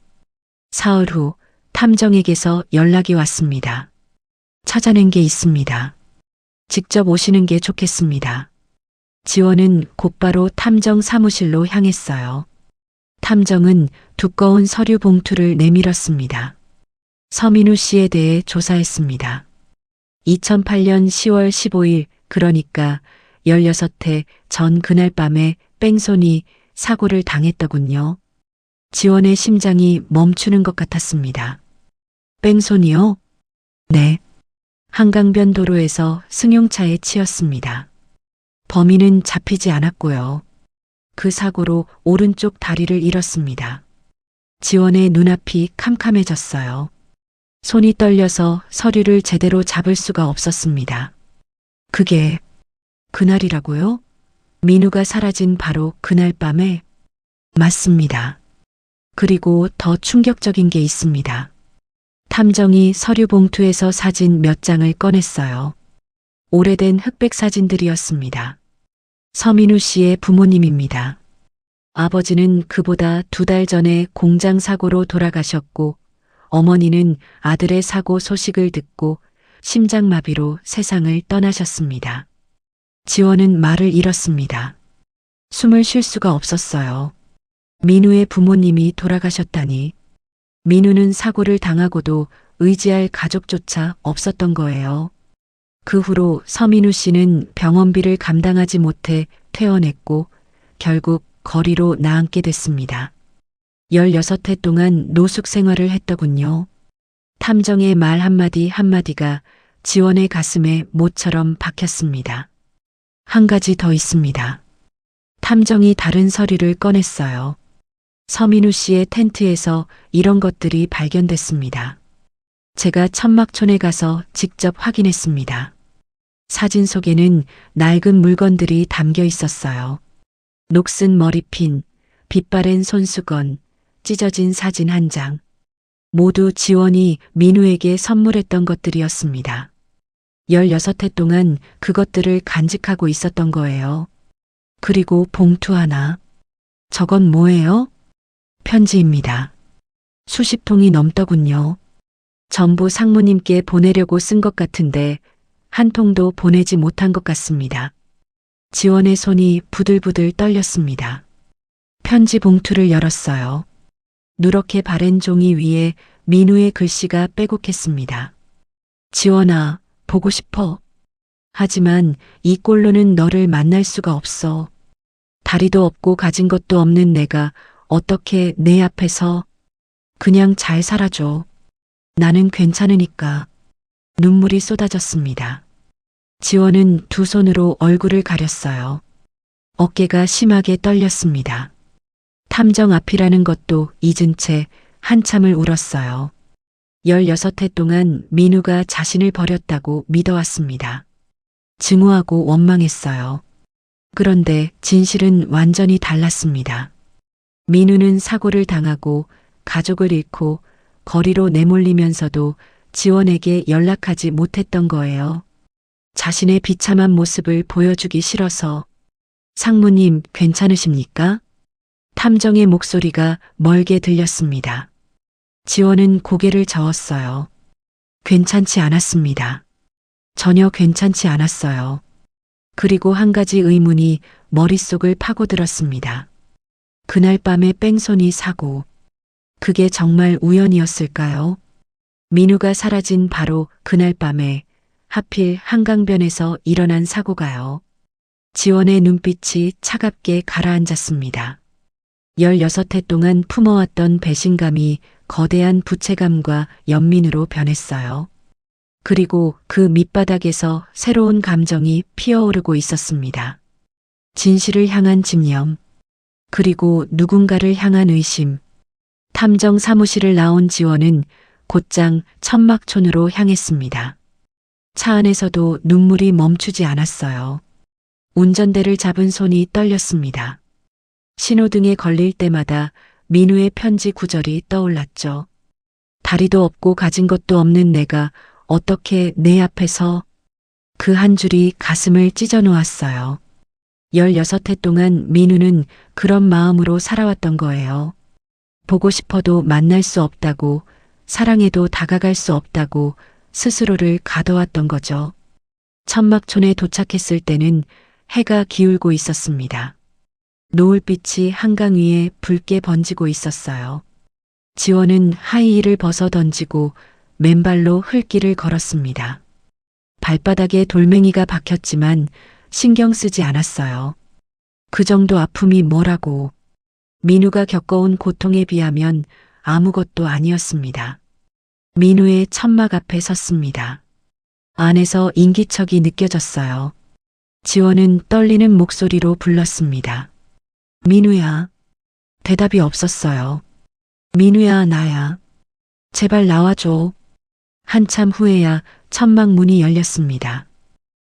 사흘 후 탐정에게서 연락이 왔습니다. 찾아낸 게 있습니다. 직접 오시는 게 좋겠습니다. 지원은 곧바로 탐정 사무실로 향했어요. 탐정은 두꺼운 서류 봉투를 내밀었습니다. 서민우 씨에 대해 조사했습니다. 2008년 10월 15일, 그러니까 16회 전 그날 밤에 뺑소니 사고를 당했더군요. 지원의 심장이 멈추는 것 같았습니다. 뺑소니요? 네. 한강변 도로에서 승용차에 치였습니다. 범인은 잡히지 않았고요. 그 사고로 오른쪽 다리를 잃었습니다. 지원의 눈앞이 캄캄해졌어요. 손이 떨려서 서류를 제대로 잡을 수가 없었습니다. 그게 그날이라고요? 민우가 사라진 바로 그날 밤에? 맞습니다. 그리고 더 충격적인 게 있습니다. 탐정이 서류 봉투에서 사진 몇 장을 꺼냈어요. 오래된 흑백 사진들이었습니다. 서민우 씨의 부모님입니다. 아버지는 그보다 2달 전에 공장 사고로 돌아가셨고, 어머니는 아들의 사고 소식을 듣고 심장마비로 세상을 떠나셨습니다. 지원은 말을 잃었습니다. 숨을 쉴 수가 없었어요. 민우의 부모님이 돌아가셨다니. 민우는 사고를 당하고도 의지할 가족조차 없었던 거예요. 그 후로 서민우 씨는 병원비를 감당하지 못해 퇴원했고 결국 거리로 나앉게 됐습니다. 16회 동안 노숙 생활을 했더군요. 탐정의 말 한마디 한마디가 지원의 가슴에 못처럼 박혔습니다. 한 가지 더 있습니다. 탐정이 다른 서류를 꺼냈어요. 서민우 씨의 텐트에서 이런 것들이 발견됐습니다. 제가 천막촌에 가서 직접 확인했습니다. 사진 속에는 낡은 물건들이 담겨 있었어요. 녹슨 머리핀, 빛바랜 손수건, 찢어진 사진 한 장. 모두 지원이 민우에게 선물했던 것들이었습니다. 16회 동안 그것들을 간직하고 있었던 거예요. 그리고 봉투 하나. 저건 뭐예요? 편지입니다. 수십 통이 넘더군요. 전부 상무님께 보내려고 쓴 것 같은데 한 통도 보내지 못한 것 같습니다. 지원의 손이 부들부들 떨렸습니다. 편지 봉투를 열었어요. 누렇게 바랜 종이 위에 민우의 글씨가 빼곡했습니다. 지원아, 보고 싶어. 하지만 이 꼴로는 너를 만날 수가 없어. 다리도 없고 가진 것도 없는 내가 어떻게 내 앞에서 그냥 잘 살아줘. 나는 괜찮으니까. 눈물이 쏟아졌습니다. 지원은 두 손으로 얼굴을 가렸어요. 어깨가 심하게 떨렸습니다. 탐정 앞이라는 것도 잊은 채 한참을 울었어요. 16회 동안 민우가 자신을 버렸다고 믿어왔습니다. 증오하고 원망했어요. 그런데 진실은 완전히 달랐습니다. 민우는 사고를 당하고 가족을 잃고 거리로 내몰리면서도 지원에게 연락하지 못했던 거예요. 자신의 비참한 모습을 보여주기 싫어서. 상무님, 괜찮으십니까? 탐정의 목소리가 멀게 들렸습니다. 지원은 고개를 저었어요. 괜찮지 않았습니다. 전혀 괜찮지 않았어요. 그리고 한 가지 의문이 머릿속을 파고들었습니다. 그날 밤의 뺑소니 사고. 그게 정말 우연이었을까요? 민우가 사라진 바로 그날 밤에 하필 한강변에서 일어난 사고가요. 지원의 눈빛이 차갑게 가라앉았습니다. 16해 동안 품어왔던 배신감이 거대한 부채감과 연민으로 변했어요. 그리고 그 밑바닥에서 새로운 감정이 피어오르고 있었습니다. 진실을 향한 집념, 그리고 누군가를 향한 의심. 탐정 사무실을 나온 지원은 곧장 천막촌으로 향했습니다. 차 안에서도 눈물이 멈추지 않았어요. 운전대를 잡은 손이 떨렸습니다. 신호등에 걸릴 때마다 민우의 편지 구절이 떠올랐죠. 다리도 없고 가진 것도 없는 내가 어떻게 내 앞에서. 그 한 줄이 가슴을 찢어 놓았어요. 16해 동안 민우는 그런 마음으로 살아왔던 거예요. 보고 싶어도 만날 수 없다고, 사랑해도 다가갈 수 없다고 스스로를 가둬왔던 거죠. 천막촌에 도착했을 때는 해가 기울고 있었습니다. 노을빛이 한강 위에 붉게 번지고 있었어요. 지원은 하이힐을 벗어 던지고 맨발로 흙길을 걸었습니다. 발바닥에 돌멩이가 박혔지만 신경 쓰지 않았어요. 그 정도 아픔이 뭐라고. 민우가 겪어온 고통에 비하면 아무것도 아니었습니다. 민우의 천막 앞에 섰습니다. 안에서 인기척이 느껴졌어요. 지원은 떨리는 목소리로 불렀습니다. 민우야. 대답이 없었어요. 민우야, 나야. 제발 나와줘. 한참 후에야 천막 문이 열렸습니다.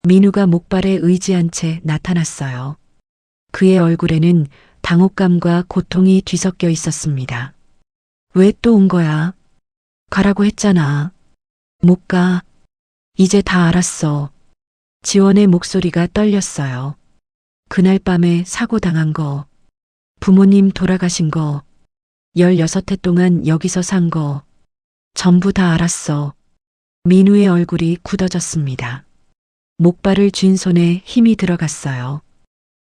민우가 목발에 의지한 채 나타났어요. 그의 얼굴에는 당혹감과 고통이 뒤섞여 있었습니다. 왜 또 온 거야? 가라고 했잖아. 못 가. 이제 다 알았어. 지원의 목소리가 떨렸어요. 그날 밤에 사고 당한 거, 부모님 돌아가신 거, 16해 동안 여기서 산 거, 전부 다 알았어. 민우의 얼굴이 굳어졌습니다. 목발을 쥔 손에 힘이 들어갔어요.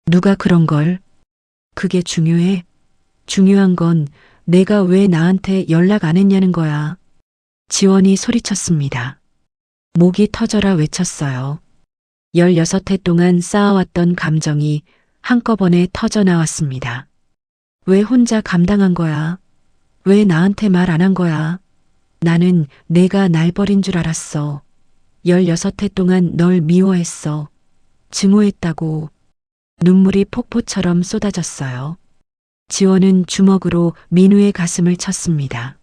누가 그런 걸? 그게 중요해? 중요한 건 내가 왜 나한테 연락 안 했냐는 거야. 지원이 소리쳤습니다. 목이 터져라 외쳤어요. 16해 동안 쌓아왔던 감정이 한꺼번에 터져 나왔습니다. 왜 혼자 감당한 거야? 왜 나한테 말 안 한 거야? 나는 내가 날 버린 줄 알았어. 16해 동안 널 미워했어. 증오했다고. 눈물이 폭포처럼 쏟아졌어요. 지원은 주먹으로 민우의 가슴을 쳤습니다.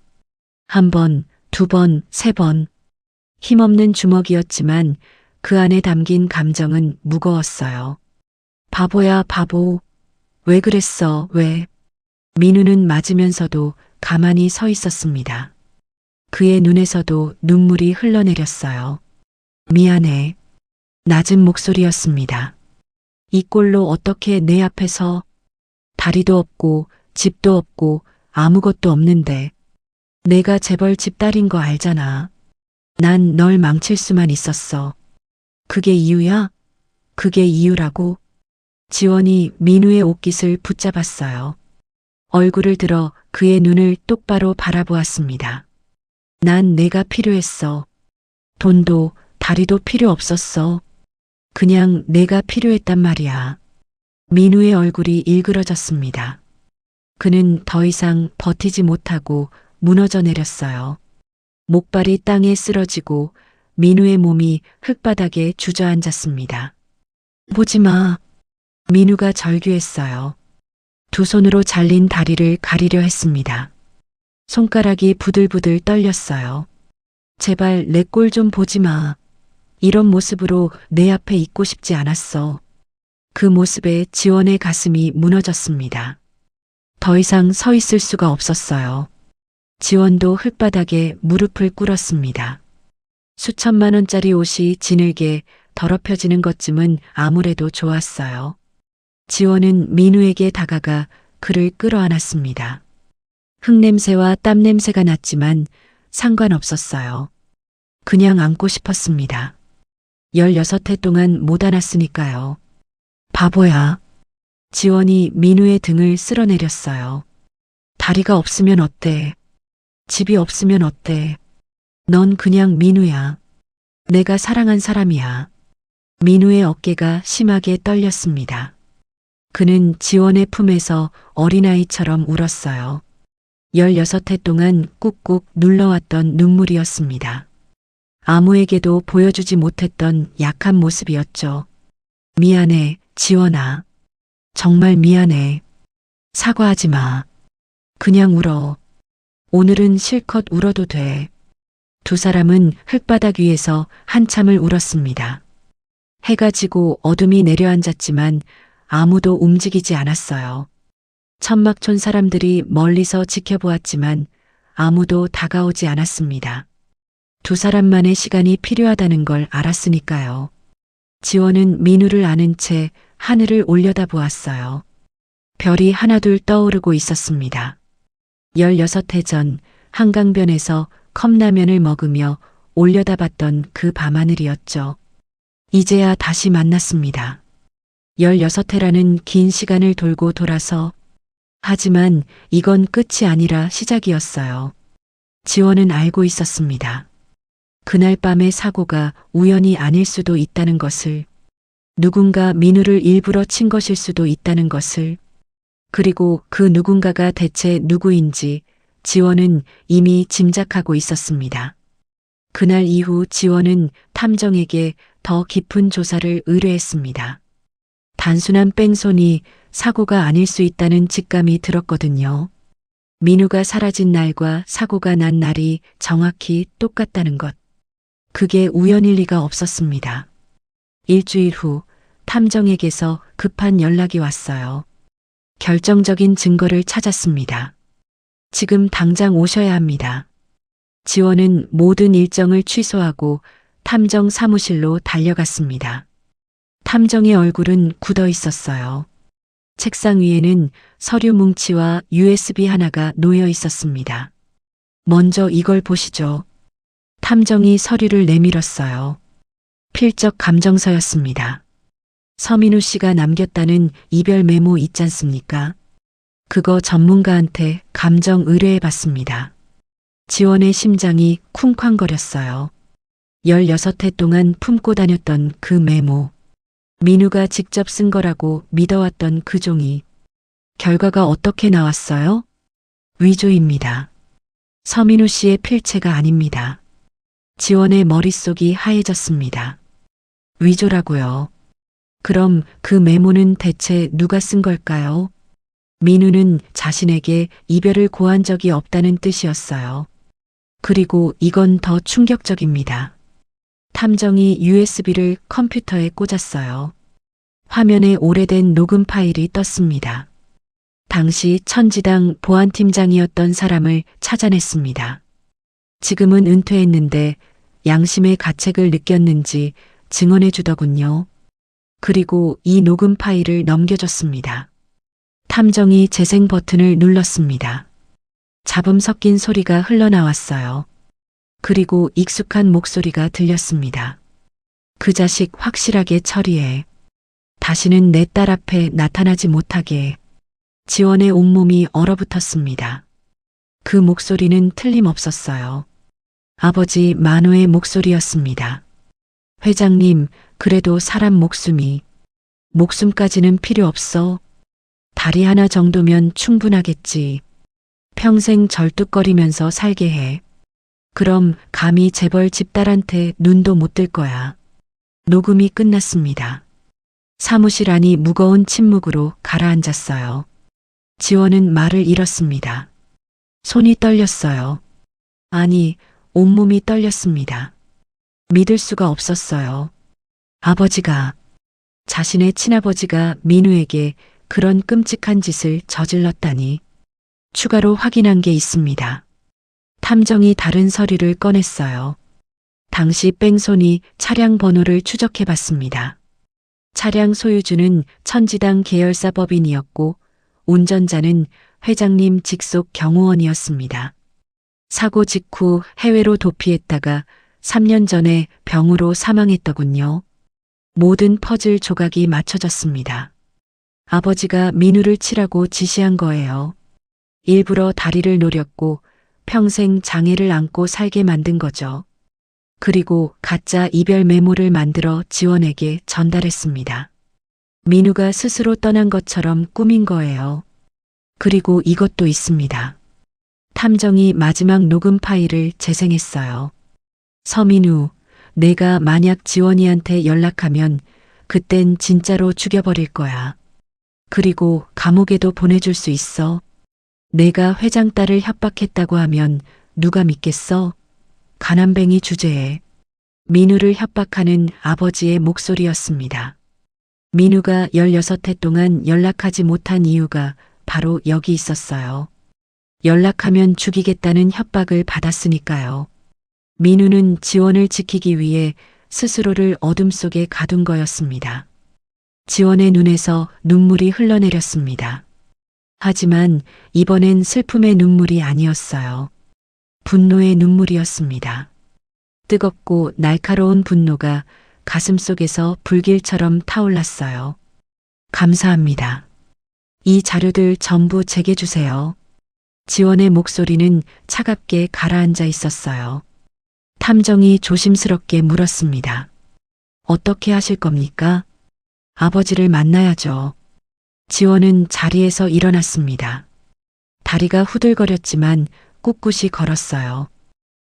한 번, 두 번, 세 번. 힘없는 주먹이었지만 그 안에 담긴 감정은 무거웠어요. 바보야, 바보. 왜 그랬어, 왜? 민우는 맞으면서도 가만히 서 있었습니다. 그의 눈에서도 눈물이 흘러내렸어요. 미안해. 낮은 목소리였습니다. 이 꼴로 어떻게 내 앞에서. 다리도 없고 집도 없고 아무것도 없는데. 내가 재벌 집 딸인 거 알잖아. 난 널 망칠 수만 있었어. 그게 이유야? 그게 이유라고? 지원이 민우의 옷깃을 붙잡았어요. 얼굴을 들어 그의 눈을 똑바로 바라보았습니다. 난 내가 필요했어. 돈도 다리도 필요 없었어. 그냥 내가 필요했단 말이야. 민우의 얼굴이 일그러졌습니다. 그는 더 이상 버티지 못하고 무너져 내렸어요. 목발이 땅에 쓰러지고 민우의 몸이 흙바닥에 주저앉았습니다. 보지 마. 민우가 절규했어요. 두 손으로 잘린 다리를 가리려 했습니다. 손가락이 부들부들 떨렸어요. 제발 내 꼴 좀 보지 마. 이런 모습으로 내 앞에 있고 싶지 않았어. 그 모습에 지원의 가슴이 무너졌습니다. 더 이상 서 있을 수가 없었어요. 지원도 흙바닥에 무릎을 꿇었습니다. 수천만 원짜리 옷이 지늘게 더럽혀지는 것쯤은 아무래도 좋았어요. 지원은 민우에게 다가가 그를 끌어안았습니다. 흙냄새와 땀냄새가 났지만 상관없었어요. 그냥 안고 싶었습니다. 16해 동안 못 안았으니까요. 바보야. 지원이 민우의 등을 쓸어내렸어요. 다리가 없으면 어때? 집이 없으면 어때? 넌 그냥 민우야. 내가 사랑한 사람이야. 민우의 어깨가 심하게 떨렸습니다. 그는 지원의 품에서 어린아이처럼 울었어요. 16해 동안 꾹꾹 눌러왔던 눈물이었습니다. 아무에게도 보여주지 못했던 약한 모습이었죠. 미안해, 지원아. 정말 미안해. 사과하지 마. 그냥 울어. 오늘은 실컷 울어도 돼. 두 사람은 흙바닥 위에서 한참을 울었습니다. 해가 지고 어둠이 내려앉았지만 아무도 움직이지 않았어요. 천막촌 사람들이 멀리서 지켜보았지만 아무도 다가오지 않았습니다. 두 사람만의 시간이 필요하다는 걸 알았으니까요. 지원은 민우를 아는 채 하늘을 올려다보았어요. 별이 하나둘 떠오르고 있었습니다. 16해 전 한강변에서 컵라면을 먹으며 올려다봤던 그 밤하늘이었죠. 이제야 다시 만났습니다. 16해라는 긴 시간을 돌고 돌아서 하지만 이건 끝이 아니라 시작이었어요. 지원은 알고 있었습니다. 그날 밤의 사고가 우연이 아닐 수도 있다는 것을, 누군가 민우를 일부러 친 것일 수도 있다는 것을, 그리고 그 누군가가 대체 누구인지 지원은 이미 짐작하고 있었습니다. 그날 이후 지원은 탐정에게 더 깊은 조사를 의뢰했습니다. 단순한 뺑소니, 사고가 아닐 수 있다는 직감이 들었거든요. 민우가 사라진 날과 사고가 난 날이 정확히 똑같다는 것. 그게 우연일 리가 없었습니다. 일주일 후 탐정에게서 급한 연락이 왔어요. 결정적인 증거를 찾았습니다. 지금 당장 오셔야 합니다. 지원은 모든 일정을 취소하고 탐정 사무실로 달려갔습니다. 탐정의 얼굴은 굳어 있었어요. 책상 위에는 서류 뭉치와 USB 하나가 놓여 있었습니다. 먼저 이걸 보시죠. 탐정이 서류를 내밀었어요. 필적 감정서였습니다. 서민우 씨가 남겼다는 이별 메모 있지 않습니까? 그거 전문가한테 감정 의뢰해 봤습니다. 지원의 심장이 쿵쾅거렸어요. 16해 동안 품고 다녔던 그 메모. 민우가 직접 쓴 거라고 믿어왔던 그 종이. 결과가 어떻게 나왔어요? 위조입니다. 서민우 씨의 필체가 아닙니다. 지원의 머릿속이 하얘졌습니다. 위조라고요. 그럼 그 메모는 대체 누가 쓴 걸까요? 민우는 자신에게 이별을 고한 적이 없다는 뜻이었어요. 그리고 이건 더 충격적입니다. 탐정이 USB를 컴퓨터에 꽂았어요. 화면에 오래된 녹음 파일이 떴습니다. 당시 천지당 보안팀장이었던 사람을 찾아냈습니다. 지금은 은퇴했는데 양심의 가책을 느꼈는지 증언해 주더군요. 그리고 이 녹음 파일을 넘겨줬습니다. 탐정이 재생 버튼을 눌렀습니다. 잡음 섞인 소리가 흘러나왔어요. 그리고 익숙한 목소리가 들렸습니다. 그 자식 확실하게 처리해. 다시는 내 딸 앞에 나타나지 못하게. 지원의 온몸이 얼어붙었습니다. 그 목소리는 틀림없었어요. 아버지 만호의 목소리였습니다. 회장님, 그래도 사람 목숨까지는 필요 없어. 다리 하나 정도면 충분하겠지. 평생 절뚝거리면서 살게 해. 그럼 감히 재벌 집딸한테 눈도 못 뜰 거야. 녹음이 끝났습니다. 사무실 안이 무거운 침묵으로 가라앉았어요. 지원은 말을 잃었습니다. 손이 떨렸어요. 아니, 온몸이 떨렸습니다. 믿을 수가 없었어요. 자신의 친아버지가 민우에게 그런 끔찍한 짓을 저질렀다니. 추가로 확인한 게 있습니다. 탐정이 다른 서류를 꺼냈어요. 당시 뺑소니 차량 번호를 추적해 봤습니다. 차량 소유주는 천지당 계열사 법인이었고 운전자는 회장님 직속 경호원이었습니다. 사고 직후 해외로 도피했다가 3년 전에 병으로 사망했더군요. 모든 퍼즐 조각이 맞춰졌습니다. 아버지가 민우를 치라고 지시한 거예요. 일부러 다리를 노렸고 평생 장애를 안고 살게 만든 거죠. 그리고 가짜 이별 메모를 만들어 지원에게 전달했습니다. 민우가 스스로 떠난 것처럼 꾸민 거예요. 그리고 이것도 있습니다. 탐정이 마지막 녹음 파일을 재생했어요. 서민우, 내가 만약 지원이한테 연락하면 그땐 진짜로 죽여버릴 거야. 그리고 감옥에도 보내줄 수 있어. 내가 회장 딸을 협박했다고 하면 누가 믿겠어? 가난뱅이 주제에 민우를 협박하는 아버지의 목소리였습니다. 민우가 16해 동안 연락하지 못한 이유가 바로 여기 있었어요. 연락하면 죽이겠다는 협박을 받았으니까요. 민우는 지원을 지키기 위해 스스로를 어둠 속에 가둔 거였습니다. 지원의 눈에서 눈물이 흘러내렸습니다. 하지만 이번엔 슬픔의 눈물이 아니었어요. 분노의 눈물이었습니다. 뜨겁고 날카로운 분노가 가슴 속에서 불길처럼 타올랐어요. 감사합니다. 이 자료들 전부 제게 주세요. 지원의 목소리는 차갑게 가라앉아 있었어요. 탐정이 조심스럽게 물었습니다. 어떻게 하실 겁니까? 아버지를 만나야죠. 지원은 자리에서 일어났습니다. 다리가 후들거렸지만 꿋꿋이 걸었어요.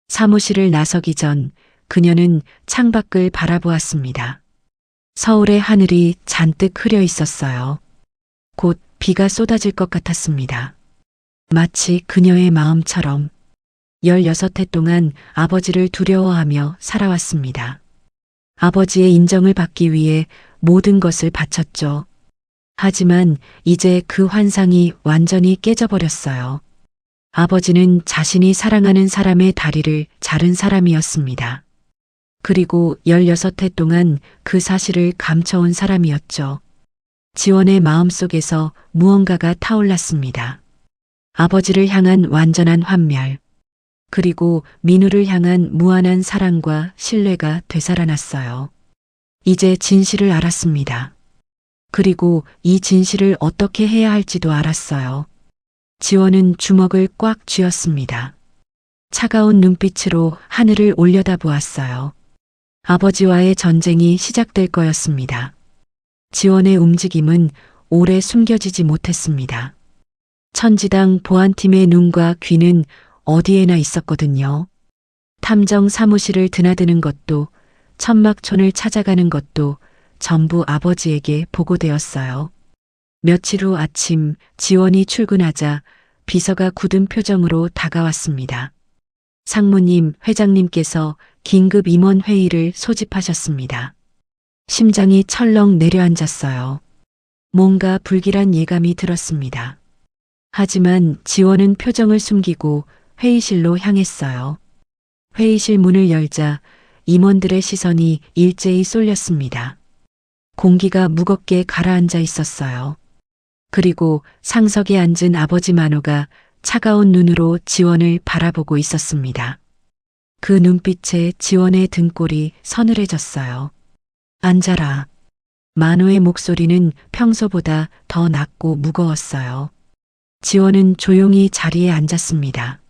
사무실을 나서기 전 그녀는 창밖을 바라보았습니다. 서울의 하늘이 잔뜩 흐려 있었어요. 곧 비가 쏟아질 것 같았습니다. 마치 그녀의 마음처럼 16해 동안 아버지를 두려워하며 살아왔습니다. 아버지의 인정을 받기 위해 모든 것을 바쳤죠. 하지만 이제 그 환상이 완전히 깨져버렸어요. 아버지는 자신이 사랑하는 사람의 다리를 자른 사람이었습니다. 그리고 16해 동안 그 사실을 감춰온 사람이었죠. 지원의 마음속에서 무언가가 타올랐습니다. 아버지를 향한 완전한 환멸, 그리고 민우를 향한 무한한 사랑과 신뢰가 되살아났어요. 이제 진실을 알았습니다. 그리고 이 진실을 어떻게 해야 할지도 알았어요. 지원은 주먹을 꽉 쥐었습니다. 차가운 눈빛으로 하늘을 올려다보았어요. 아버지와의 전쟁이 시작될 거였습니다. 지원의 움직임은 오래 숨겨지지 못했습니다. 천지당 보안팀의 눈과 귀는 어디에나 있었거든요. 탐정 사무실을 드나드는 것도 천막촌을 찾아가는 것도 전부 아버지에게 보고되었어요. 며칠 후 아침 지원이 출근하자 비서가 굳은 표정으로 다가왔습니다. 상무님, 회장님께서 긴급 임원 회의를 소집하셨습니다. 심장이 철렁 내려앉았어요. 뭔가 불길한 예감이 들었습니다. 하지만 지원은 표정을 숨기고 회의실로 향했어요. 회의실 문을 열자 임원들의 시선이 일제히 쏠렸습니다. 공기가 무겁게 가라앉아 있었어요. 그리고 상석에 앉은 아버지 만호가 차가운 눈으로 지원을 바라보고 있었습니다. 그 눈빛에 지원의 등골이 서늘해졌어요. 앉아라. 만호의 목소리는 평소보다 더 낮고 무거웠어요. 지원은 조용히 자리에 앉았습니다.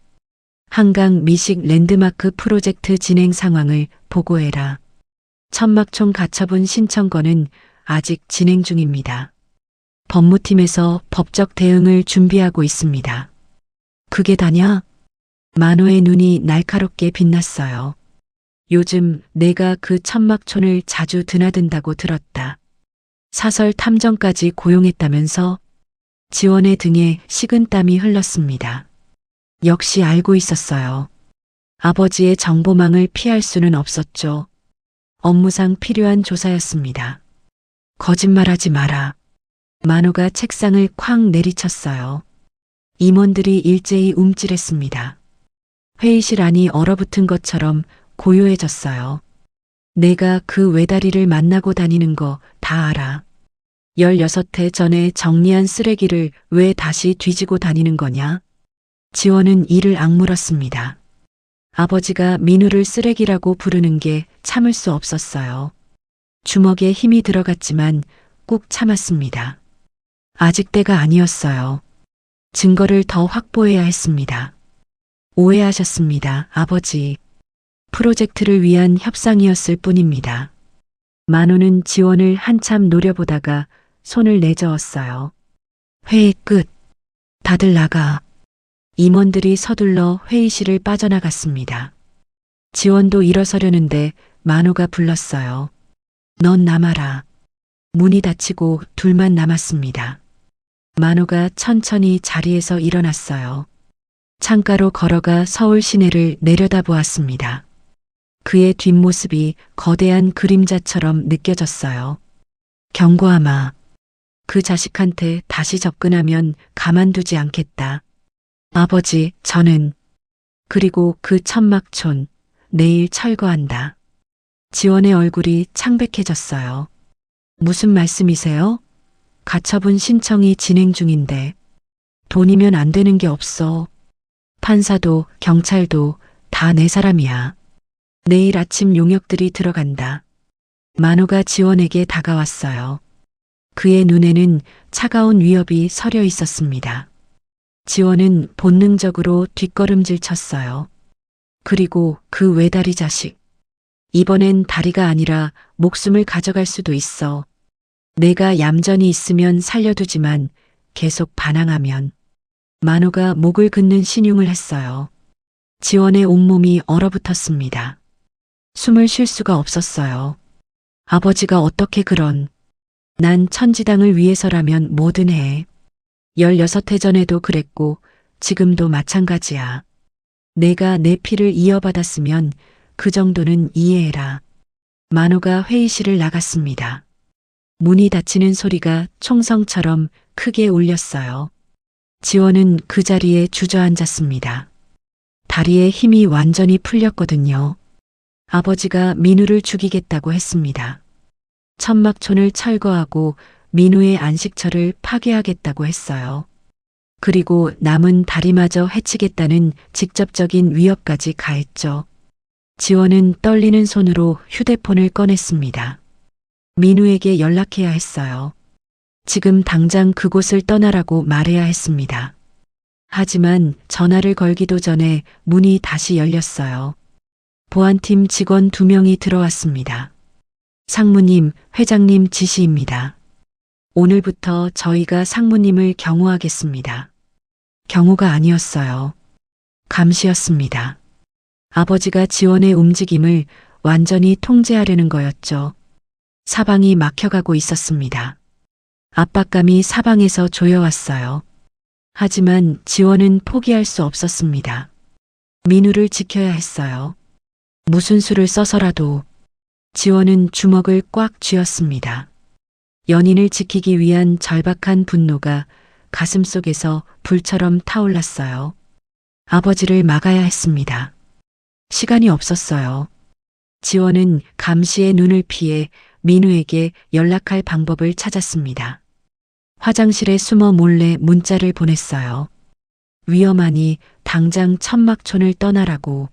한강 미식 랜드마크 프로젝트 진행 상황을 보고해라. 천막촌 가처분 신청건은 아직 진행 중입니다. 법무팀에서 법적 대응을 준비하고 있습니다. 그게 다냐? 만호의 눈이 날카롭게 빛났어요. 요즘 내가 그 천막촌을 자주 드나든다고 들었다. 사설 탐정까지 고용했다면서? 지원의 등에 식은땀이 흘렀습니다. 역시 알고 있었어요. 아버지의 정보망을 피할 수는 없었죠. 업무상 필요한 조사였습니다. 거짓말하지 마라. 만호가 책상을 쾅 내리쳤어요. 임원들이 일제히 움찔했습니다. 회의실 안이 얼어붙은 것처럼 고요해졌어요. 내가 그 외다리를 만나고 다니는 거 다 알아. 16해 전에 정리한 쓰레기를 왜 다시 뒤지고 다니는 거냐? 지원은 이를 악물었습니다. 아버지가 민우를 쓰레기라고 부르는 게 참을 수 없었어요. 주먹에 힘이 들어갔지만 꾹 참았습니다. 아직 때가 아니었어요. 증거를 더 확보해야 했습니다. 오해하셨습니다, 아버지. 프로젝트를 위한 협상이었을 뿐입니다. 만호는 지원을 한참 노려보다가 손을 내저었어요. 회의 끝. 다들 나가. 임원들이 서둘러 회의실을 빠져나갔습니다. 지원도 일어서려는데 만호가 불렀어요. 넌 남아라. 문이 닫히고 둘만 남았습니다. 만호가 천천히 자리에서 일어났어요. 창가로 걸어가 서울 시내를 내려다보았습니다. 그의 뒷모습이 거대한 그림자처럼 느껴졌어요. 경고하마. 그 자식한테 다시 접근하면 가만두지 않겠다. 아버지, 저는. 그리고 그 천막촌, 내일 철거한다. 지원의 얼굴이 창백해졌어요. 무슨 말씀이세요? 가처분 신청이 진행 중인데. 돈이면 안 되는 게 없어. 판사도 경찰도 다 내 사람이야. 내일 아침 용역들이 들어간다. 만호가 지원에게 다가왔어요. 그의 눈에는 차가운 위협이 서려 있었습니다. 지원은 본능적으로 뒷걸음질 쳤어요. 그리고 그 외다리 자식. 이번엔 다리가 아니라 목숨을 가져갈 수도 있어. 내가 얌전히 있으면 살려두지만 계속 반항하면. 만호가 목을 긋는 신용을 했어요. 지원의 온몸이 얼어붙었습니다. 숨을 쉴 수가 없었어요. 아버지가 어떻게 그런. 난 천지당을 위해서라면 뭐든 해. 16해 전에도 그랬고 지금도 마찬가지야. 내가 내 피를 이어받았으면 그 정도는 이해해라. 만호가 회의실을 나갔습니다. 문이 닫히는 소리가 총성처럼 크게 울렸어요. 지원은 그 자리에 주저앉았습니다. 다리에 힘이 완전히 풀렸거든요. 아버지가 민우를 죽이겠다고 했습니다. 천막촌을 철거하고 민우의 안식처를 파괴하겠다고 했어요. 그리고 남은 다리마저 해치겠다는 직접적인 위협까지 가했죠. 지원은 떨리는 손으로 휴대폰을 꺼냈습니다. 민우에게 연락해야 했어요. 지금 당장 그곳을 떠나라고 말해야 했습니다. 하지만 전화를 걸기도 전에 문이 다시 열렸어요. 보안팀 직원 2명이 들어왔습니다. 상무님, 회장님 지시입니다. 오늘부터 저희가 상무님을 경호하겠습니다. 경호가 아니었어요. 감시였습니다. 아버지가 지원의 움직임을 완전히 통제하려는 거였죠. 사방이 막혀가고 있었습니다. 압박감이 사방에서 조여왔어요. 하지만 지원은 포기할 수 없었습니다. 민우를 지켜야 했어요. 무슨 수를 써서라도. 지원은 주먹을 꽉 쥐었습니다. 연인을 지키기 위한 절박한 분노가 가슴속에서 불처럼 타올랐어요. 아버지를 막아야 했습니다. 시간이 없었어요. 지원은 감시의 눈을 피해 민우에게 연락할 방법을 찾았습니다. 화장실에 숨어 몰래 문자를 보냈어요. 위험하니 당장 천막촌을 떠나라고.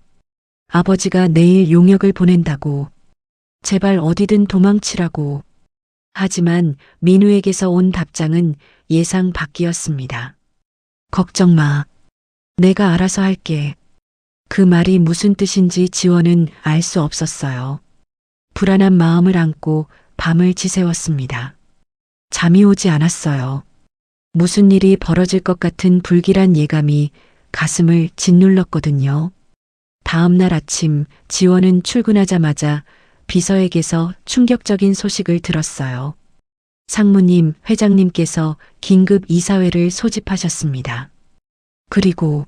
아버지가 내일 용역을 보낸다고. 제발 어디든 도망치라고. 하지만 민우에게서 온 답장은 예상 밖이었습니다. 걱정 마. 내가 알아서 할게. 그 말이 무슨 뜻인지 지원은 알 수 없었어요. 불안한 마음을 안고 밤을 지새웠습니다. 잠이 오지 않았어요. 무슨 일이 벌어질 것 같은 불길한 예감이 가슴을 짓눌렀거든요. 다음 날 아침 지원은 출근하자마자 비서에게서 충격적인 소식을 들었어요. 상무님, 회장님께서 긴급 이사회를 소집하셨습니다. 그리고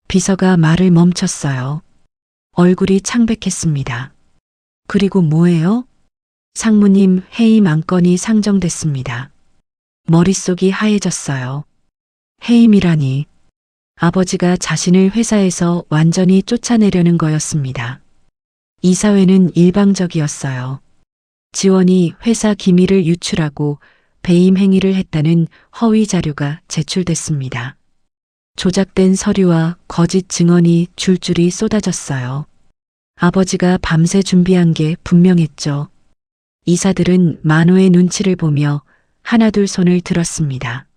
비서가 말을 멈췄어요. 얼굴이 창백했습니다. 그리고 뭐예요? 상무님, 해임 안건이 상정됐습니다. 머릿속이 하얘졌어요. 해임이라니. 아버지가 자신을 회사에서 완전히 쫓아내려는 거였습니다. 이사회는 일방적이었어요. 지원이 회사 기밀을 유출하고 배임 행위를 했다는 허위 자료가 제출됐습니다. 조작된 서류와 거짓 증언이 줄줄이 쏟아졌어요. 아버지가 밤새 준비한 게 분명했죠. 이사들은 만호의 눈치를 보며 하나둘 손을 들었습니다.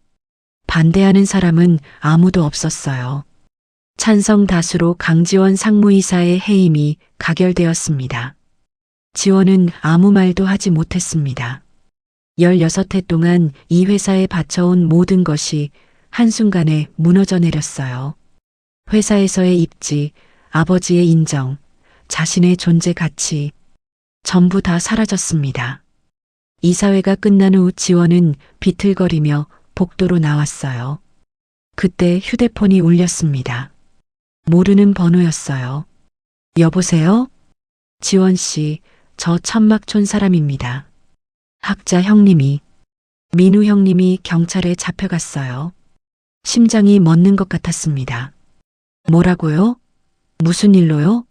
반대하는 사람은 아무도 없었어요. 찬성 다수로 강지원 상무이사의 해임이 가결되었습니다. 지원은 아무 말도 하지 못했습니다. 16해 동안 이 회사에 바쳐온 모든 것이 한순간에 무너져 내렸어요. 회사에서의 입지, 아버지의 인정, 자신의 존재 가치, 전부 다 사라졌습니다. 이사회가 끝난 후 지원은 비틀거리며 복도로 나왔어요. 그때 휴대폰이 울렸습니다. 모르는 번호였어요. 여보세요? 지원 씨, 저 천막촌 사람입니다. 학자 형님이, 민우 형님이 경찰에 잡혀갔어요. 심장이 멎는 것 같았습니다. 뭐라고요? 무슨 일로요?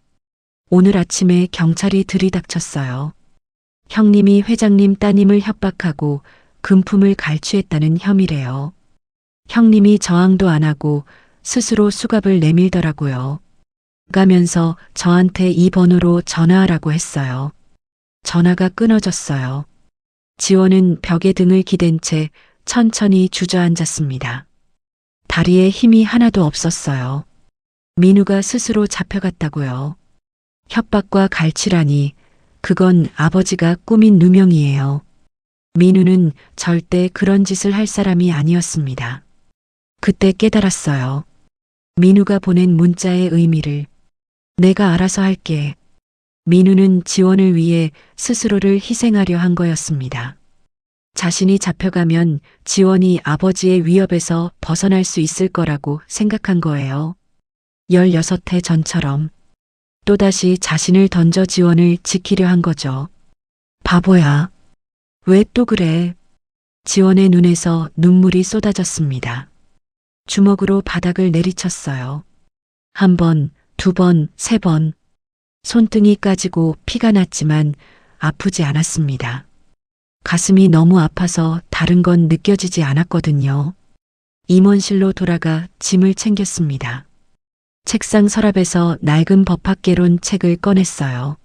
오늘 아침에 경찰이 들이닥쳤어요. 형님이 회장님 따님을 협박하고 금품을 갈취했다는 혐의래요. 형님이 저항도 안 하고 스스로 수갑을 내밀더라고요. 가면서 저한테 이 번호로 전화하라고 했어요. 전화가 끊어졌어요. 지원은 벽에 등을 기댄 채 천천히 주저앉았습니다. 다리에 힘이 하나도 없었어요. 민우가 스스로 잡혀갔다고요. 협박과 갈취라니 그건 아버지가 꾸민 누명이에요. 민우는 절대 그런 짓을 할 사람이 아니었습니다. 그때 깨달았어요. 민우가 보낸 문자의 의미를. 내가 알아서 할게. 민우는 지원을 위해 스스로를 희생하려 한 거였습니다. 자신이 잡혀가면 지원이 아버지의 위협에서 벗어날 수 있을 거라고 생각한 거예요. 16해 전처럼 또다시 자신을 던져 지원을 지키려 한 거죠. 바보야. 왜 또 그래? 지원의 눈에서 눈물이 쏟아졌습니다. 주먹으로 바닥을 내리쳤어요. 한 번, 두 번, 세 번. 손등이 까지고 피가 났지만 아프지 않았습니다. 가슴이 너무 아파서 다른 건 느껴지지 않았거든요. 임원실로 돌아가 짐을 챙겼습니다. 책상 서랍에서 낡은 법학개론 책을 꺼냈어요.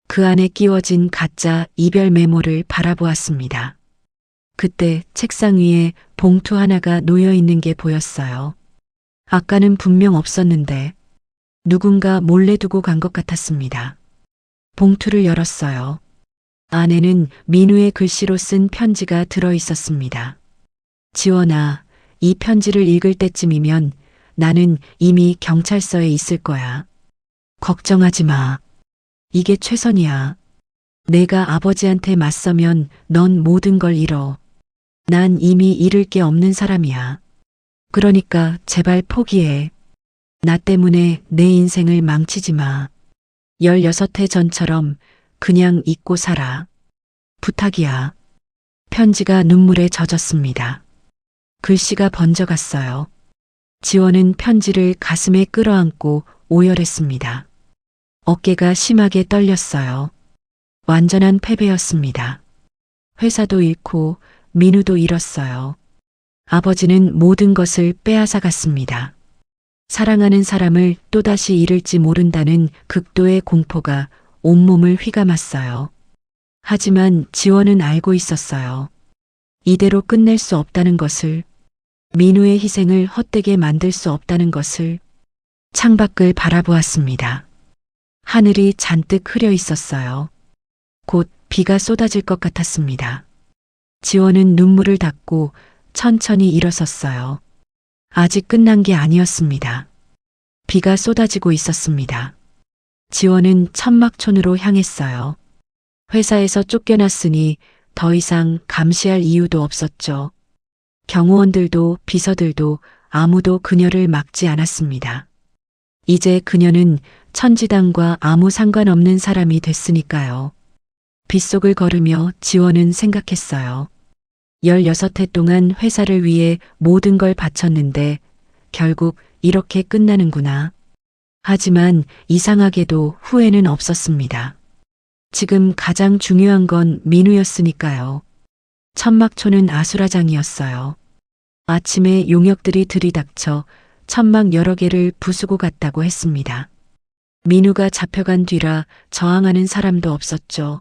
그 안에 끼워진 가짜 이별 메모를 바라보았습니다. 그때 책상 위에 봉투 하나가 놓여 있는 게 보였어요. 아까는 분명 없었는데 누군가 몰래 두고 간 것 같았습니다. 봉투를 열었어요. 안에는 민우의 글씨로 쓴 편지가 들어 있었습니다. 지원아, 이 편지를 읽을 때쯤이면 나는 이미 경찰서에 있을 거야. 걱정하지 마. 이게 최선이야. 내가 아버지한테 맞서면 넌 모든 걸 잃어. 난 이미 잃을 게 없는 사람이야. 그러니까 제발 포기해. 나 때문에 내 인생을 망치지 마. 16해 전처럼 그냥 잊고 살아. 부탁이야. 편지가 눈물에 젖었습니다. 글씨가 번져갔어요. 지원은 편지를 가슴에 끌어안고 오열했습니다. 어깨가 심하게 떨렸어요. 완전한 패배였습니다. 회사도 잃고 민우도 잃었어요. 아버지는 모든 것을 빼앗아 갔습니다. 사랑하는 사람을 또다시 잃을지 모른다는 극도의 공포가 온몸을 휘감았어요. 하지만 지원은 알고 있었어요. 이대로 끝낼 수 없다는 것을, 민우의 희생을 헛되게 만들 수 없다는 것을. 창밖을 바라보았습니다. 하늘이 잔뜩 흐려 있었어요. 곧 비가 쏟아질 것 같았습니다. 지원은 눈물을 닦고 천천히 일어섰어요. 아직 끝난 게 아니었습니다. 비가 쏟아지고 있었습니다. 지원은 천막촌으로 향했어요. 회사에서 쫓겨났으니 더 이상 감시할 이유도 없었죠. 경호원들도 비서들도 아무도 그녀를 막지 않았습니다. 이제 그녀는 천지당과 아무 상관없는 사람이 됐으니까요. 빗속을 걸으며 지원은 생각했어요. 16해 동안 회사를 위해 모든 걸 바쳤는데 결국 이렇게 끝나는구나. 하지만 이상하게도 후회는 없었습니다. 지금 가장 중요한 건 민우였으니까요. 천막촌은 아수라장이었어요. 아침에 용역들이 들이닥쳐 천막 여러 개를 부수고 갔다고 했습니다. 민우가 잡혀간 뒤라 저항하는 사람도 없었죠.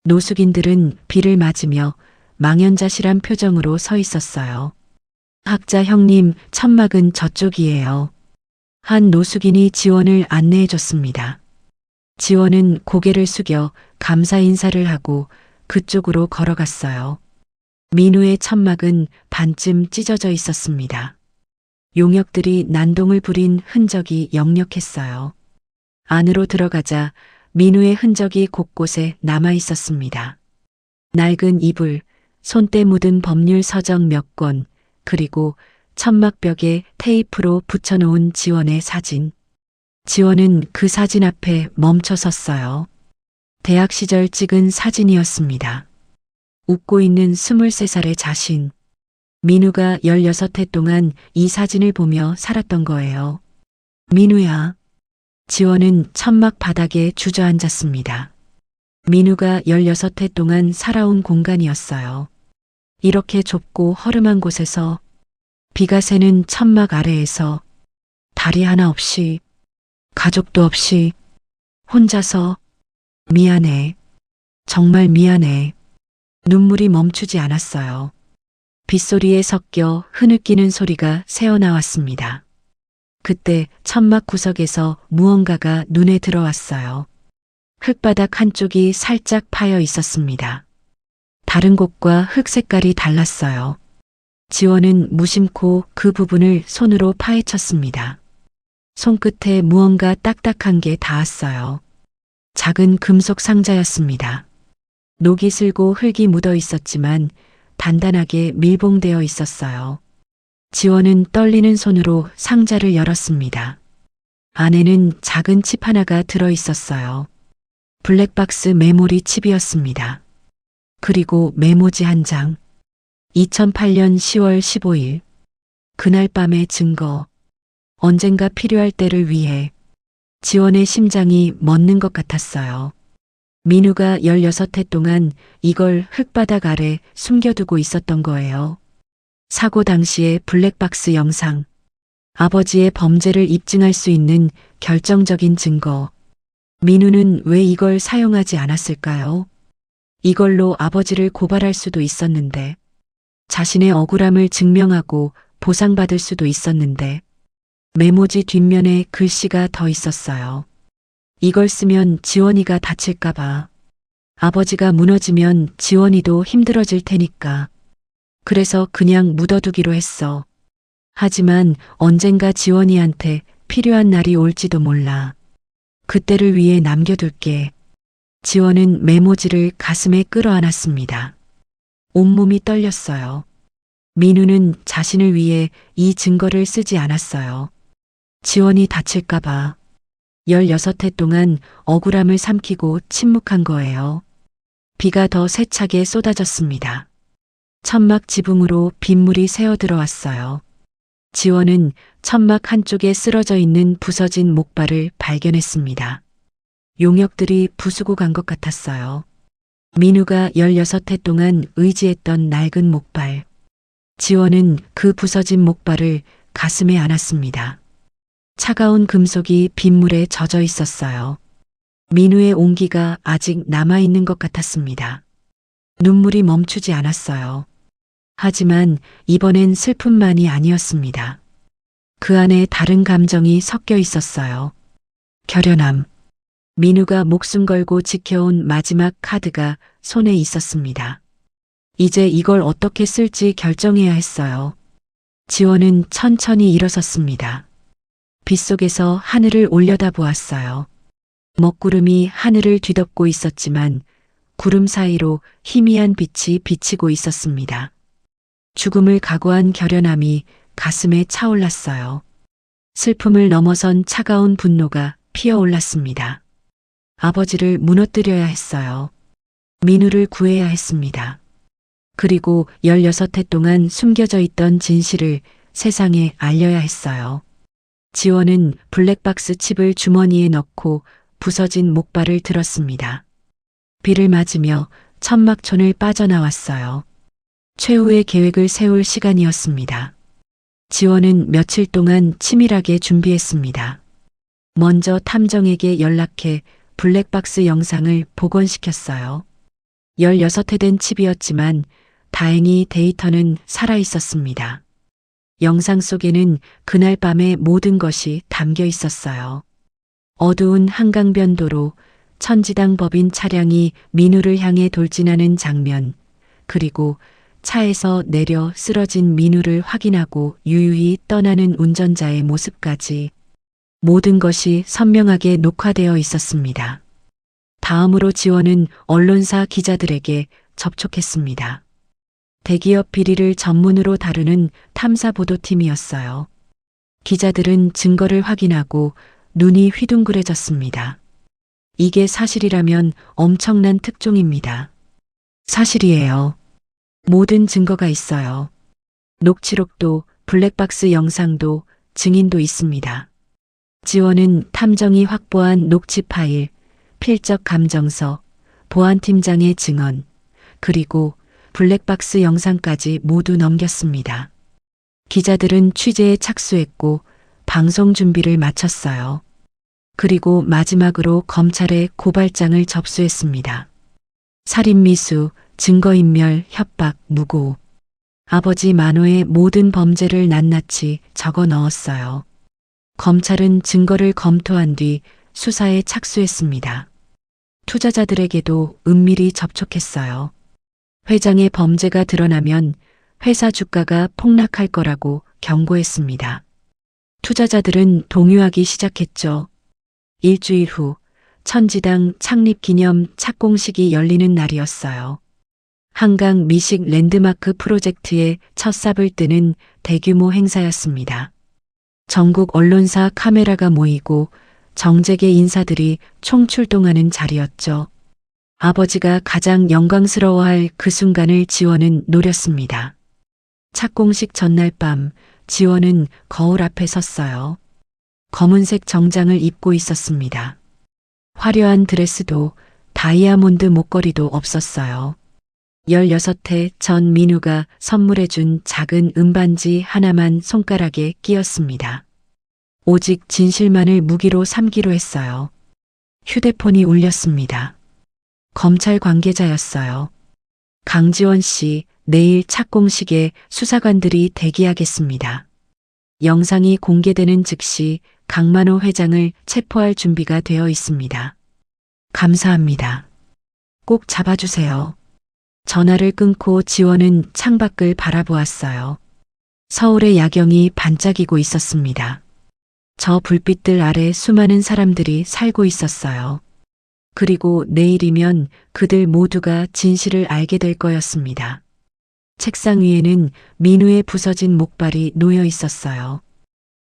노숙인들은 비를 맞으며 망연자실한 표정으로 서 있었어요. 학자 형님, 천막은 저쪽이에요. 한 노숙인이 지원을 안내해 줬습니다. 지원은 고개를 숙여 감사 인사를 하고 그쪽으로 걸어갔어요. 민우의 천막은 반쯤 찢어져 있었습니다. 용역들이 난동을 부린 흔적이 역력했어요. 안으로 들어가자 민우의 흔적이 곳곳에 남아 있었습니다. 낡은 이불, 손때 묻은 법률 서적 몇 권, 그리고 천막벽에 테이프로 붙여놓은 지원의 사진. 지원은 그 사진 앞에 멈춰 섰어요. 대학 시절 찍은 사진이었습니다. 웃고 있는 23살의 자신. 민우가 16해 동안 이 사진을 보며 살았던 거예요. 민우야. 지원은 천막 바닥에 주저앉았습니다. 민우가 16해 동안 살아온 공간이었어요. 이렇게 좁고 허름한 곳에서 비가 새는 천막 아래에서 다리 하나 없이 가족도 없이 혼자서 미안해. 정말 미안해. 눈물이 멈추지 않았어요. 빗소리에 섞여 흐느끼는 소리가 새어나왔습니다. 그때 천막 구석에서 무언가가 눈에 들어왔어요. 흙바닥 한쪽이 살짝 파여 있었습니다. 다른 곳과 흙 색깔이 달랐어요. 지원은 무심코 그 부분을 손으로 파헤쳤습니다. 손끝에 무언가 딱딱한 게 닿았어요. 작은 금속 상자였습니다. 녹이 슬고 흙이 묻어 있었지만 단단하게 밀봉되어 있었어요. 지원은 떨리는 손으로 상자를 열었습니다. 안에는 작은 칩 하나가 들어 있었어요. 블랙박스 메모리 칩이었습니다. 그리고 메모지 한 장. 2008년 10월 15일. 그날 밤의 증거. 언젠가 필요할 때를 위해. 지원의 심장이 멎는 것 같았어요. 민우가 16해 동안 이걸 흙바닥 아래 숨겨두고 있었던 거예요. 사고 당시의 블랙박스 영상. 아버지의 범죄를 입증할 수 있는 결정적인 증거. 민우는 왜 이걸 사용하지 않았을까요? 이걸로 아버지를 고발할 수도 있었는데, 자신의 억울함을 증명하고 보상받을 수도 있었는데, 메모지 뒷면에 글씨가 더 있었어요. 이걸 쓰면 지원이가 다칠까봐. 아버지가 무너지면 지원이도 힘들어질 테니까. 그래서 그냥 묻어두기로 했어. 하지만 언젠가 지원이한테 필요한 날이 올지도 몰라. 그때를 위해 남겨둘게. 지원은 메모지를 가슴에 끌어안았습니다. 온몸이 떨렸어요. 민우는 자신을 위해 이 증거를 쓰지 않았어요. 지원이 다칠까봐. 16해 동안 억울함을 삼키고 침묵한 거예요. 비가 더 세차게 쏟아졌습니다. 천막 지붕으로 빗물이 새어 들어왔어요. 지원은 천막 한쪽에 쓰러져 있는 부서진 목발을 발견했습니다. 용역들이 부수고 간 것 같았어요. 민우가 16해 동안 의지했던 낡은 목발. 지원은 그 부서진 목발을 가슴에 안았습니다. 차가운 금속이 빗물에 젖어 있었어요. 민우의 온기가 아직 남아있는 것 같았습니다. 눈물이 멈추지 않았어요. 하지만 이번엔 슬픔만이 아니었습니다. 그 안에 다른 감정이 섞여 있었어요. 결연함. 민우가 목숨 걸고 지켜온 마지막 카드가 손에 있었습니다. 이제 이걸 어떻게 쓸지 결정해야 했어요. 지원은 천천히 일어섰습니다. 빗속에서 하늘을 올려다보았어요. 먹구름이 하늘을 뒤덮고 있었지만 구름 사이로 희미한 빛이 비치고 있었습니다. 죽음을 각오한 결연함이 가슴에 차올랐어요. 슬픔을 넘어선 차가운 분노가 피어올랐습니다. 아버지를 무너뜨려야 했어요. 민우를 구해야 했습니다. 그리고 16해 동안 숨겨져 있던 진실을 세상에 알려야 했어요. 지원은 블랙박스 칩을 주머니에 넣고 부서진 목발을 들었습니다. 비를 맞으며 천막촌을 빠져나왔어요. 최후의 계획을 세울 시간이었습니다. 지원은 며칠 동안 치밀하게 준비했습니다. 먼저 탐정에게 연락해 블랙박스 영상을 복원시켰어요. 16회 된 칩이었지만 다행히 데이터는 살아 있었습니다. 영상 속에는 그날 밤의 모든 것이 담겨 있었어요. 어두운 한강변 도로, 천지당 법인 차량이 민우를 향해 돌진하는 장면, 그리고 차에서 내려 쓰러진 민우를 확인하고 유유히 떠나는 운전자의 모습까지 모든 것이 선명하게 녹화되어 있었습니다. 다음으로 지원은 언론사 기자들에게 접촉했습니다. 대기업 비리를 전문으로 다루는 탐사보도팀이었어요. 기자들은 증거를 확인하고 눈이 휘둥그레졌습니다. 이게 사실이라면 엄청난 특종입니다. 사실이에요. 모든 증거가 있어요. 녹취록도 블랙박스 영상도 증인도 있습니다. 지원은 탐정이 확보한 녹취 파일, 필적 감정서, 보안팀장의 증언, 그리고 블랙박스 영상까지 모두 넘겼습니다. 기자들은 취재에 착수했고 방송 준비를 마쳤어요. 그리고 마지막으로 검찰에 고발장을 접수했습니다. 살인미수, 증거인멸, 협박, 무고. 아버지 만호의 모든 범죄를 낱낱이 적어 넣었어요. 검찰은 증거를 검토한 뒤 수사에 착수했습니다. 투자자들에게도 은밀히 접촉했어요. 회장의 범죄가 드러나면 회사 주가가 폭락할 거라고 경고했습니다. 투자자들은 동요하기 시작했죠. 일주일 후 천지당 창립 기념 착공식이 열리는 날이었어요. 한강 미식 랜드마크 프로젝트의 첫 삽을 뜨는 대규모 행사였습니다. 전국 언론사 카메라가 모이고 정재계 인사들이 총출동하는 자리였죠. 아버지가 가장 영광스러워할 그 순간을 지원은 노렸습니다. 착공식 전날 밤 지원은 거울 앞에 섰어요. 검은색 정장을 입고 있었습니다. 화려한 드레스도 다이아몬드 목걸이도 없었어요. 16해 전 민우가 선물해준 작은 은반지 하나만 손가락에 끼었습니다. 오직 진실만을 무기로 삼기로 했어요. 휴대폰이 울렸습니다. 검찰 관계자였어요. 강지원 씨, 내일 착공식에 수사관들이 대기하겠습니다. 영상이 공개되는 즉시 강만호 회장을 체포할 준비가 되어 있습니다. 감사합니다. 꼭 잡아주세요. 전화를 끊고 지원은 창밖을 바라보았어요. 서울의 야경이 반짝이고 있었습니다. 저 불빛들 아래 수많은 사람들이 살고 있었어요. 그리고 내일이면 그들 모두가 진실을 알게 될 거였습니다. 책상 위에는 민우의 부서진 목발이 놓여 있었어요.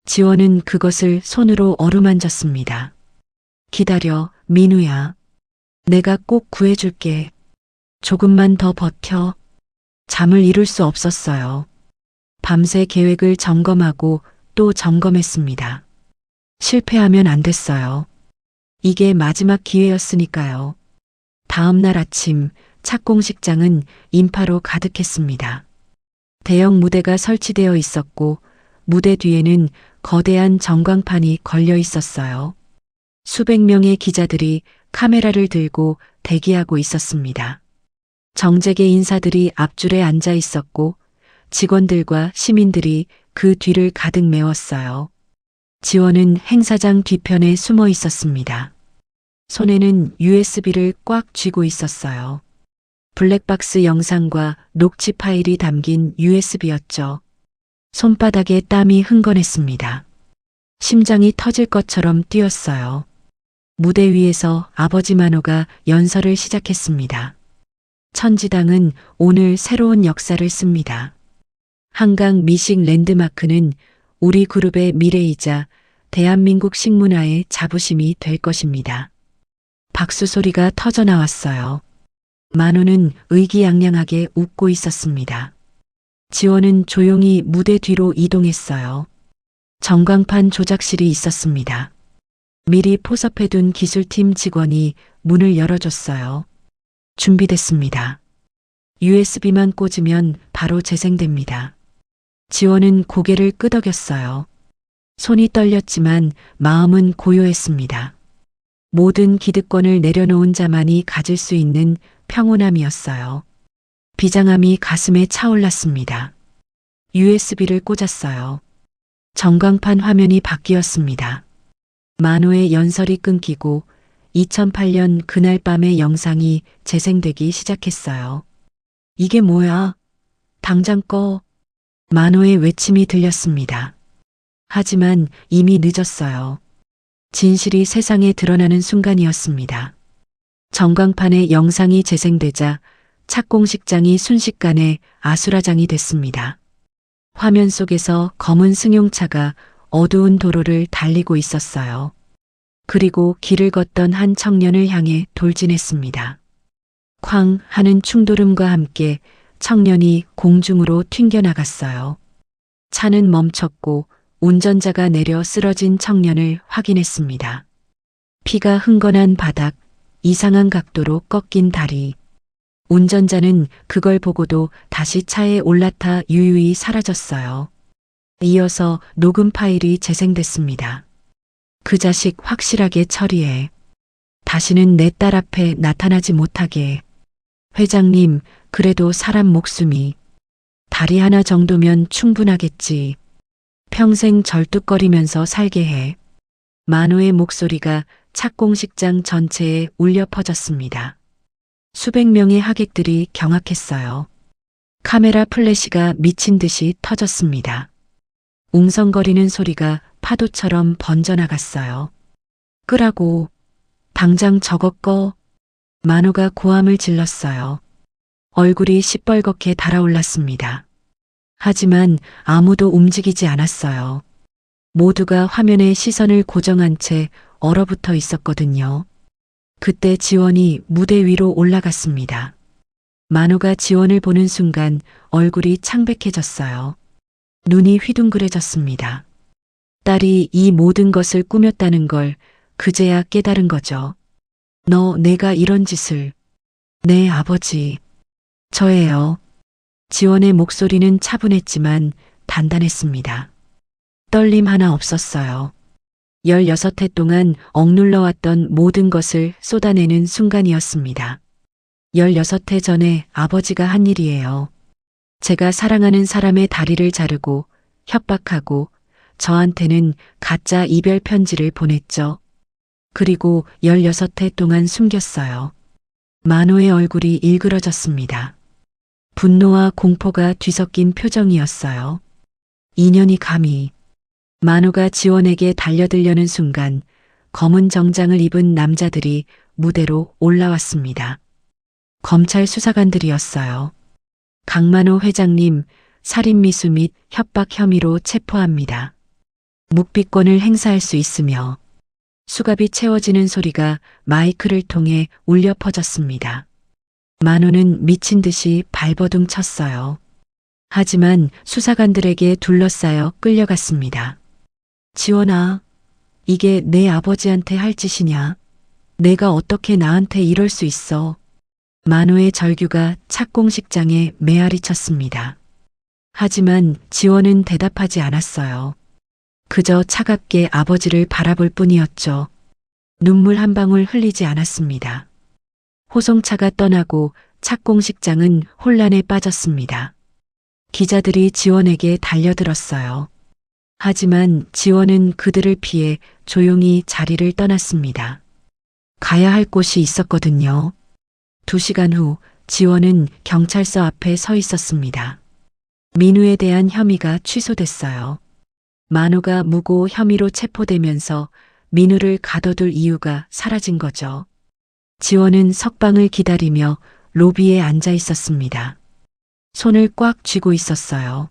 지원은 그것을 손으로 어루만졌습니다. 기다려, 민우야. 내가 꼭 구해줄게. 조금만 더 버텨. 잠을 이룰 수 없었어요. 밤새 계획을 점검하고 또 점검했습니다. 실패하면 안 됐어요. 이게 마지막 기회였으니까요. 다음 날 아침 착공식장은 인파로 가득했습니다. 대형 무대가 설치되어 있었고 무대 뒤에는 거대한 전광판이 걸려 있었어요. 수백 명의 기자들이 카메라를 들고 대기하고 있었습니다. 정재계 인사들이 앞줄에 앉아 있었고 직원들과 시민들이 그 뒤를 가득 메웠어요. 지원은 행사장 뒤편에 숨어 있었습니다. 손에는 USB를 꽉 쥐고 있었어요. 블랙박스 영상과 녹취 파일이 담긴 USB였죠. 손바닥에 땀이 흥건했습니다. 심장이 터질 것처럼 뛰었어요. 무대 위에서 아버지 만호가 연설을 시작했습니다. 천지당은 오늘 새로운 역사를 씁니다. 한강 미식 랜드마크는 우리 그룹의 미래이자 대한민국 식문화의 자부심이 될 것입니다. 박수 소리가 터져 나왔어요. 만호는 의기양양하게 웃고 있었습니다. 지원은 조용히 무대 뒤로 이동했어요. 전광판 조작실이 있었습니다. 미리 포섭해둔 기술팀 직원이 문을 열어줬어요. 준비됐습니다. USB만 꽂으면 바로 재생됩니다. 지원은 고개를 끄덕였어요. 손이 떨렸지만 마음은 고요했습니다. 모든 기득권을 내려놓은 자만이 가질 수 있는 평온함이었어요. 비장함이 가슴에 차올랐습니다. USB를 꽂았어요. 전광판 화면이 바뀌었습니다. 만호의 연설이 끊기고 2008년 그날 밤의 영상이 재생되기 시작했어요. 이게 뭐야? 당장 꺼. 만호의 외침이 들렸습니다. 하지만 이미 늦었어요. 진실이 세상에 드러나는 순간이었습니다. 전광판에 영상이 재생되자 착공식장이 순식간에 아수라장이 됐습니다. 화면 속에서 검은 승용차가 어두운 도로를 달리고 있었어요. 그리고 길을 걷던 한 청년을 향해 돌진했습니다. 쾅 하는 충돌음과 함께 청년이 공중으로 튕겨나갔어요. 차는 멈췄고 운전자가 내려 쓰러진 청년을 확인했습니다. 피가 흥건한 바닥, 이상한 각도로 꺾인 다리. 운전자는 그걸 보고도 다시 차에 올라타 유유히 사라졌어요. 이어서 녹음 파일이 재생됐습니다. 그 자식 확실하게 처리해. 다시는 내 딸 앞에 나타나지 못하게. 회장님, 그래도 사람 목숨이 다리 하나 정도면 충분하겠지. 평생 절뚝거리면서 살게 해. 만호의 목소리가 착공식장 전체에 울려 퍼졌습니다. 수백 명의 하객들이 경악했어요. 카메라 플래시가 미친 듯이 터졌습니다. 웅성거리는 소리가 파도처럼 번져나갔어요. 끄라고. 당장 저거 꺼. 만호가 고함을 질렀어요. 얼굴이 시뻘겋게 달아올랐습니다. 하지만 아무도 움직이지 않았어요. 모두가 화면에 시선을 고정한 채 얼어붙어 있었거든요. 그때 지원이 무대 위로 올라갔습니다. 만호가 지원을 보는 순간 얼굴이 창백해졌어요. 눈이 휘둥그레졌습니다. 딸이 이 모든 것을 꾸몄다는 걸 그제야 깨달은 거죠. 내가 이런 짓을. 내 아버지. 저예요. 지원의 목소리는 차분했지만 단단했습니다. 떨림 하나 없었어요. 16해 동안 억눌러왔던 모든 것을 쏟아내는 순간이었습니다. 16해 전에 아버지가 한 일이에요. 제가 사랑하는 사람의 다리를 자르고 협박하고 저한테는 가짜 이별 편지를 보냈죠. 그리고 16해 동안 숨겼어요. 만호의 얼굴이 일그러졌습니다. 분노와 공포가 뒤섞인 표정이었어요. 2년이 감히. 만호가 지원에게 달려들려는 순간 검은 정장을 입은 남자들이 무대로 올라왔습니다. 검찰 수사관들이었어요. 강만호 회장님 살인미수 및 협박 혐의로 체포합니다. 묵비권을 행사할 수 있으며. 수갑이 채워지는 소리가 마이크를 통해 울려 퍼졌습니다. 만호는 미친 듯이 발버둥 쳤어요. 하지만 수사관들에게 둘러싸여 끌려갔습니다. 지원아, 이게 내 아버지한테 할 짓이냐? 내가 어떻게 나한테 이럴 수 있어? 만호의 절규가 착공식장에 메아리 쳤습니다. 하지만 지원은 대답하지 않았어요. 그저 차갑게 아버지를 바라볼 뿐이었죠. 눈물 한 방울 흘리지 않았습니다. 호송차가 떠나고 착공식장은 혼란에 빠졌습니다. 기자들이 지원에게 달려들었어요. 하지만 지원은 그들을 피해 조용히 자리를 떠났습니다. 가야 할 곳이 있었거든요. 2시간 후 지원은 경찰서 앞에 서 있었습니다. 민우에 대한 혐의가 취소됐어요. 만호가 무고 혐의로 체포되면서 민우를 가둬둘 이유가 사라진 거죠. 지원은 석방을 기다리며 로비에 앉아 있었습니다. 손을 꽉 쥐고 있었어요.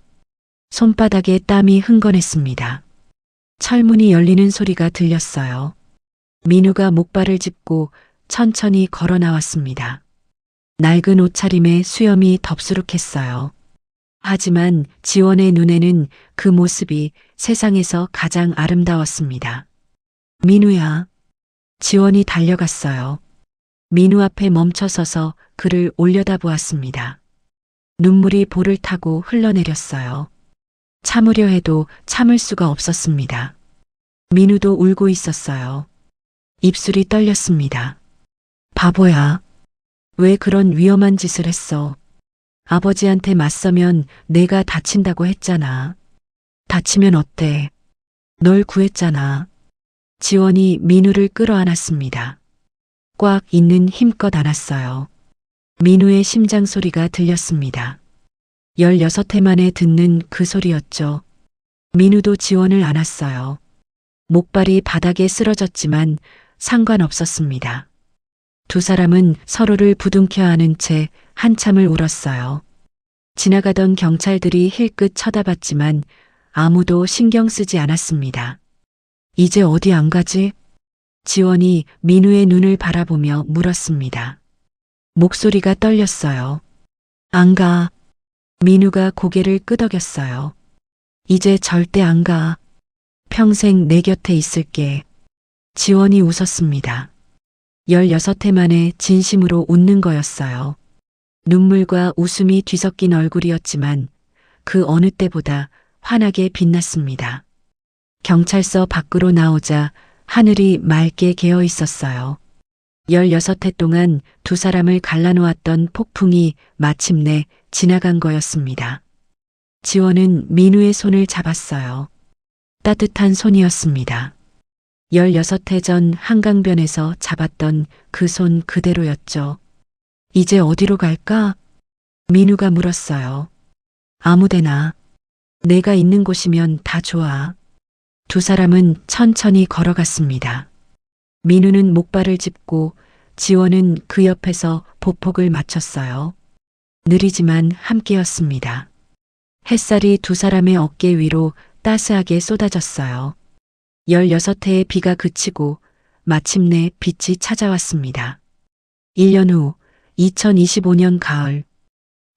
손바닥에 땀이 흥건했습니다. 철문이 열리는 소리가 들렸어요. 민우가 목발을 짚고 천천히 걸어 나왔습니다. 낡은 옷차림에 수염이 덥수룩했어요. 하지만 지원의 눈에는 그 모습이 세상에서 가장 아름다웠습니다. 민우야. 지원이 달려갔어요. 민우 앞에 멈춰서서 그를 올려다보았습니다. 눈물이 볼을 타고 흘러내렸어요. 참으려 해도 참을 수가 없었습니다. 민우도 울고 있었어요. 입술이 떨렸습니다. 바보야. 왜 그런 위험한 짓을 했어? 아버지한테 맞서면 내가 다친다고 했잖아. 다치면 어때? 널 구했잖아. 지원이 민우를 끌어안았습니다. 꽉 있는 힘껏 안았어요. 민우의 심장 소리가 들렸습니다. 16해 만에 듣는 그 소리였죠. 민우도 지원을 안았어요. 목발이 바닥에 쓰러졌지만 상관없었습니다. 두 사람은 서로를 부둥켜 안은 채 한참을 울었어요. 지나가던 경찰들이 힐끗 쳐다봤지만 아무도 신경 쓰지 않았습니다. 이제 어디 안 가지? 지원이 민우의 눈을 바라보며 물었습니다. 목소리가 떨렸어요. 안 가. 민우가 고개를 끄덕였어요. 이제 절대 안 가. 평생 내 곁에 있을게. 지원이 웃었습니다. 16해 만에 진심으로 웃는 거였어요. 눈물과 웃음이 뒤섞인 얼굴이었지만 그 어느 때보다 환하게 빛났습니다. 경찰서 밖으로 나오자 하늘이 맑게 개어 있었어요. 16해 동안 두 사람을 갈라놓았던 폭풍이 마침내 지나간 거였습니다. 지원은 민우의 손을 잡았어요. 따뜻한 손이었습니다. 16해 전 한강변에서 잡았던 그 손 그대로였죠. 이제 어디로 갈까? 민우가 물었어요. 아무데나. 내가 있는 곳이면 다 좋아. 두 사람은 천천히 걸어갔습니다. 민우는 목발을 짚고 지원은 그 옆에서 보폭을 맞췄어요. 느리지만 함께였습니다. 햇살이 두 사람의 어깨 위로 따스하게 쏟아졌어요. 16해의 비가 그치고 마침내 빛이 찾아왔습니다. 1년 후 2025년 가을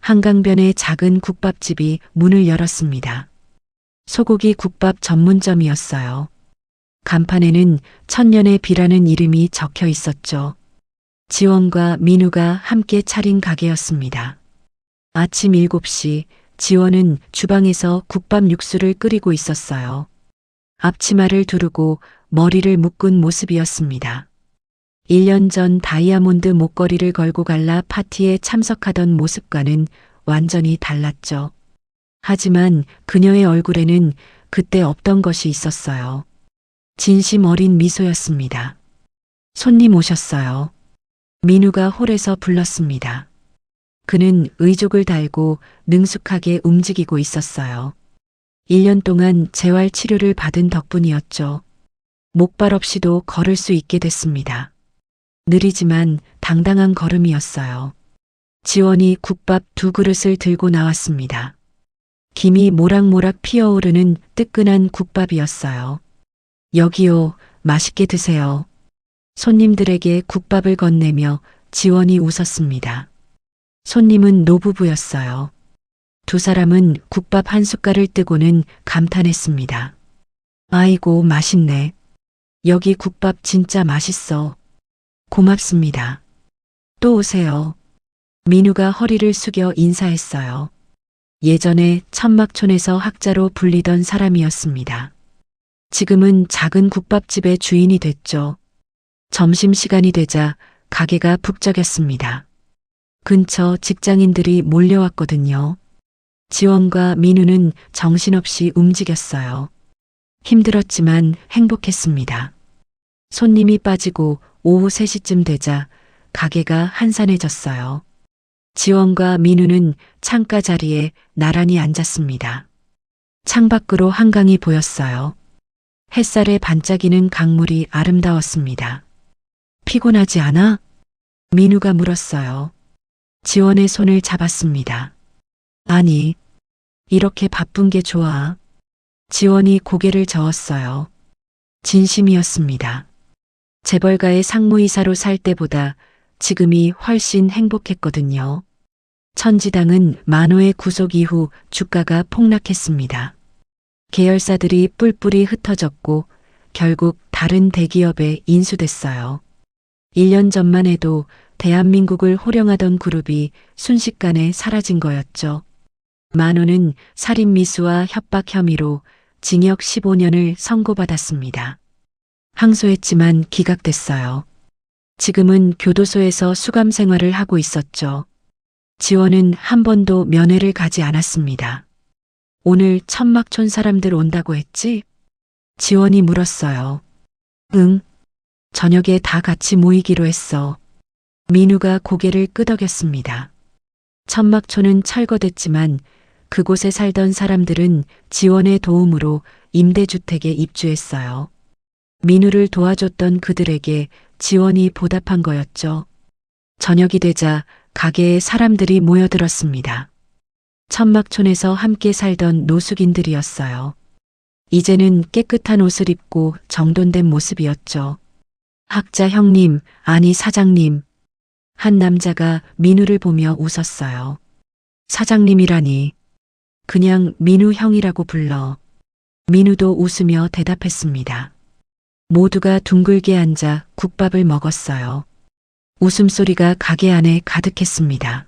한강변의 작은 국밥집이 문을 열었습니다. 소고기 국밥 전문점이었어요. 간판에는 천년의 비라는 이름이 적혀 있었죠. 지원과 민우가 함께 차린 가게였습니다. 아침 7시 지원은 주방에서 국밥 육수를 끓이고 있었어요. 앞치마를 두르고 머리를 묶은 모습이었습니다. 1년 전 다이아몬드 목걸이를 걸고 갈라 파티에 참석하던 모습과는 완전히 달랐죠. 하지만 그녀의 얼굴에는 그때 없던 것이 있었어요. 진심 어린 미소였습니다. 손님 오셨어요. 민우가 홀에서 불렀습니다. 그는 의족을 달고 능숙하게 움직이고 있었어요. 1년 동안 재활 치료를 받은 덕분이었죠. 목발 없이도 걸을 수 있게 됐습니다. 느리지만 당당한 걸음이었어요. 지원이 국밥 2그릇을 들고 나왔습니다. 김이 모락모락 피어오르는 뜨끈한 국밥이었어요. 여기요, 맛있게 드세요. 손님들에게 국밥을 건네며 지원이 웃었습니다. 손님은 노부부였어요. 두 사람은 국밥 한 숟갈을 뜨고는 감탄했습니다. 아이고, 맛있네. 여기 국밥 진짜 맛있어. 고맙습니다. 또 오세요. 민우가 허리를 숙여 인사했어요. 예전에 천막촌에서 학자로 불리던 사람이었습니다. 지금은 작은 국밥집의 주인이 됐죠. 점심시간이 되자 가게가 북적였습니다. 근처 직장인들이 몰려왔거든요. 지원과 민우는 정신없이 움직였어요. 힘들었지만 행복했습니다. 손님이 빠지고 오후 3시쯤 되자 가게가 한산해졌어요. 지원과 민우는 창가 자리에 나란히 앉았습니다. 창밖으로 한강이 보였어요. 햇살에 반짝이는 강물이 아름다웠습니다. 피곤하지 않아? 민우가 물었어요. 지원의 손을 잡았습니다. 아니, 이렇게 바쁜 게 좋아. 지원이 고개를 저었어요. 진심이었습니다. 재벌가의 상무이사로 살 때보다 지금이 훨씬 행복했거든요. 천지당은 만호의 구속 이후 주가가 폭락했습니다. 계열사들이 뿔뿔이 흩어졌고 결국 다른 대기업에 인수됐어요. 1년 전만 해도 대한민국을 호령하던 그룹이 순식간에 사라진 거였죠. 만호는 살인미수와 협박 혐의로 징역 15년을 선고받았습니다. 항소했지만 기각됐어요. 지금은 교도소에서 수감 생활을 하고 있었죠. 지원은 한 번도 면회를 가지 않았습니다. 오늘 천막촌 사람들 온다고 했지? 지원이 물었어요. 응. 저녁에 다 같이 모이기로 했어. 민우가 고개를 끄덕였습니다. 천막촌은 철거됐지만 그곳에 살던 사람들은 지원의 도움으로 임대주택에 입주했어요. 민우를 도와줬던 그들에게 지원이 보답한 거였죠. 저녁이 되자 가게에 사람들이 모여들었습니다. 천막촌에서 함께 살던 노숙인들이었어요. 이제는 깨끗한 옷을 입고 정돈된 모습이었죠. 학자 형님, 아니 사장님. 한 남자가 민우를 보며 웃었어요. 사장님이라니. 그냥 민우 형이라고 불러. 민우도 웃으며 대답했습니다. 모두가 둥글게 앉아 국밥을 먹었어요. 웃음소리가 가게 안에 가득했습니다.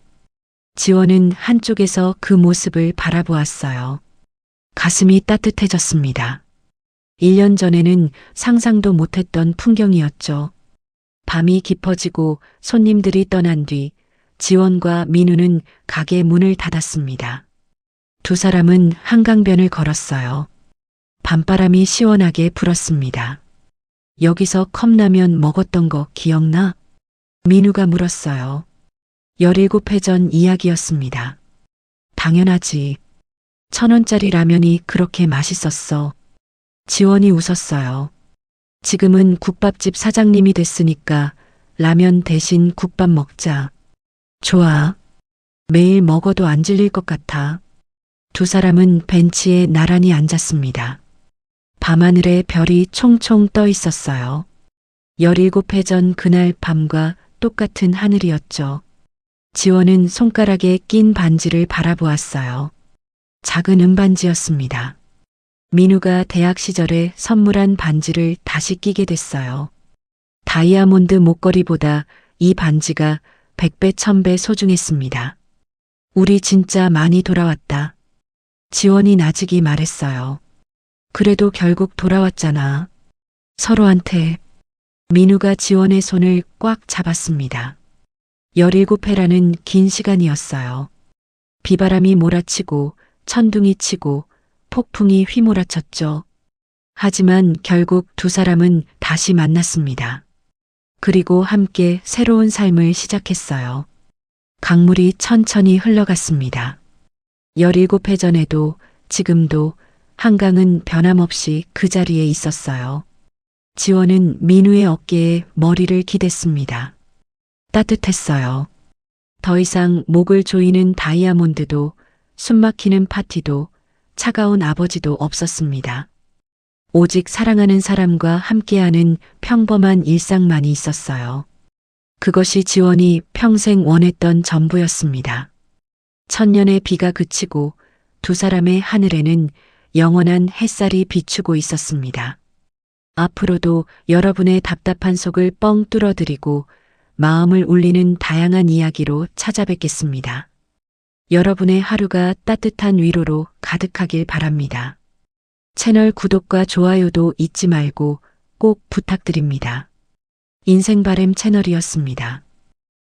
지원은 한쪽에서 그 모습을 바라보았어요. 가슴이 따뜻해졌습니다. 1년 전에는 상상도 못했던 풍경이었죠. 밤이 깊어지고 손님들이 떠난 뒤 지원과 민우는 가게 문을 닫았습니다. 두 사람은 한강변을 걸었어요. 밤바람이 시원하게 불었습니다. 여기서 컵라면 먹었던 거 기억나? 민우가 물었어요. 17회 전 이야기였습니다. 당연하지. 1,000원짜리 라면이 그렇게 맛있었어. 지원이 웃었어요. 지금은 국밥집 사장님이 됐으니까 라면 대신 국밥 먹자. 좋아. 매일 먹어도 안 질릴 것 같아. 두 사람은 벤치에 나란히 앉았습니다. 밤하늘에 별이 총총 떠 있었어요. 17회 전 그날 밤과 똑같은 하늘이었죠. 지원은 손가락에 낀 반지를 바라보았어요. 작은 은반지였습니다. 민우가 대학 시절에 선물한 반지를 다시 끼게 됐어요. 다이아몬드 목걸이보다 이 반지가 100배, 1000배 소중했습니다. 우리 진짜 많이 돌아왔다. 지원이 나직이 말했어요. 그래도 결국 돌아왔잖아. 서로한테. 민우가 지원의 손을 꽉 잡았습니다. 17회라는 긴 시간이었어요. 비바람이 몰아치고 천둥이 치고 폭풍이 휘몰아쳤죠. 하지만 결국 두 사람은 다시 만났습니다. 그리고 함께 새로운 삶을 시작했어요. 강물이 천천히 흘러갔습니다. 17회 전에도 지금도 한강은 변함없이 그 자리에 있었어요. 지원은 민우의 어깨에 머리를 기댔습니다. 따뜻했어요. 더 이상 목을 조이는 다이아몬드도 숨막히는 파티도 차가운 아버지도 없었습니다. 오직 사랑하는 사람과 함께하는 평범한 일상만이 있었어요. 그것이 지원이 평생 원했던 전부였습니다. 천년의 비가 그치고 두 사람의 하늘에는 영원한 햇살이 비추고 있었습니다. 앞으로도 여러분의 답답한 속을 뻥 뚫어드리고 마음을 울리는 다양한 이야기로 찾아뵙겠습니다. 여러분의 하루가 따뜻한 위로로 가득하길 바랍니다. 채널 구독과 좋아요도 잊지 말고 꼭 부탁드립니다. 인생바램 채널이었습니다.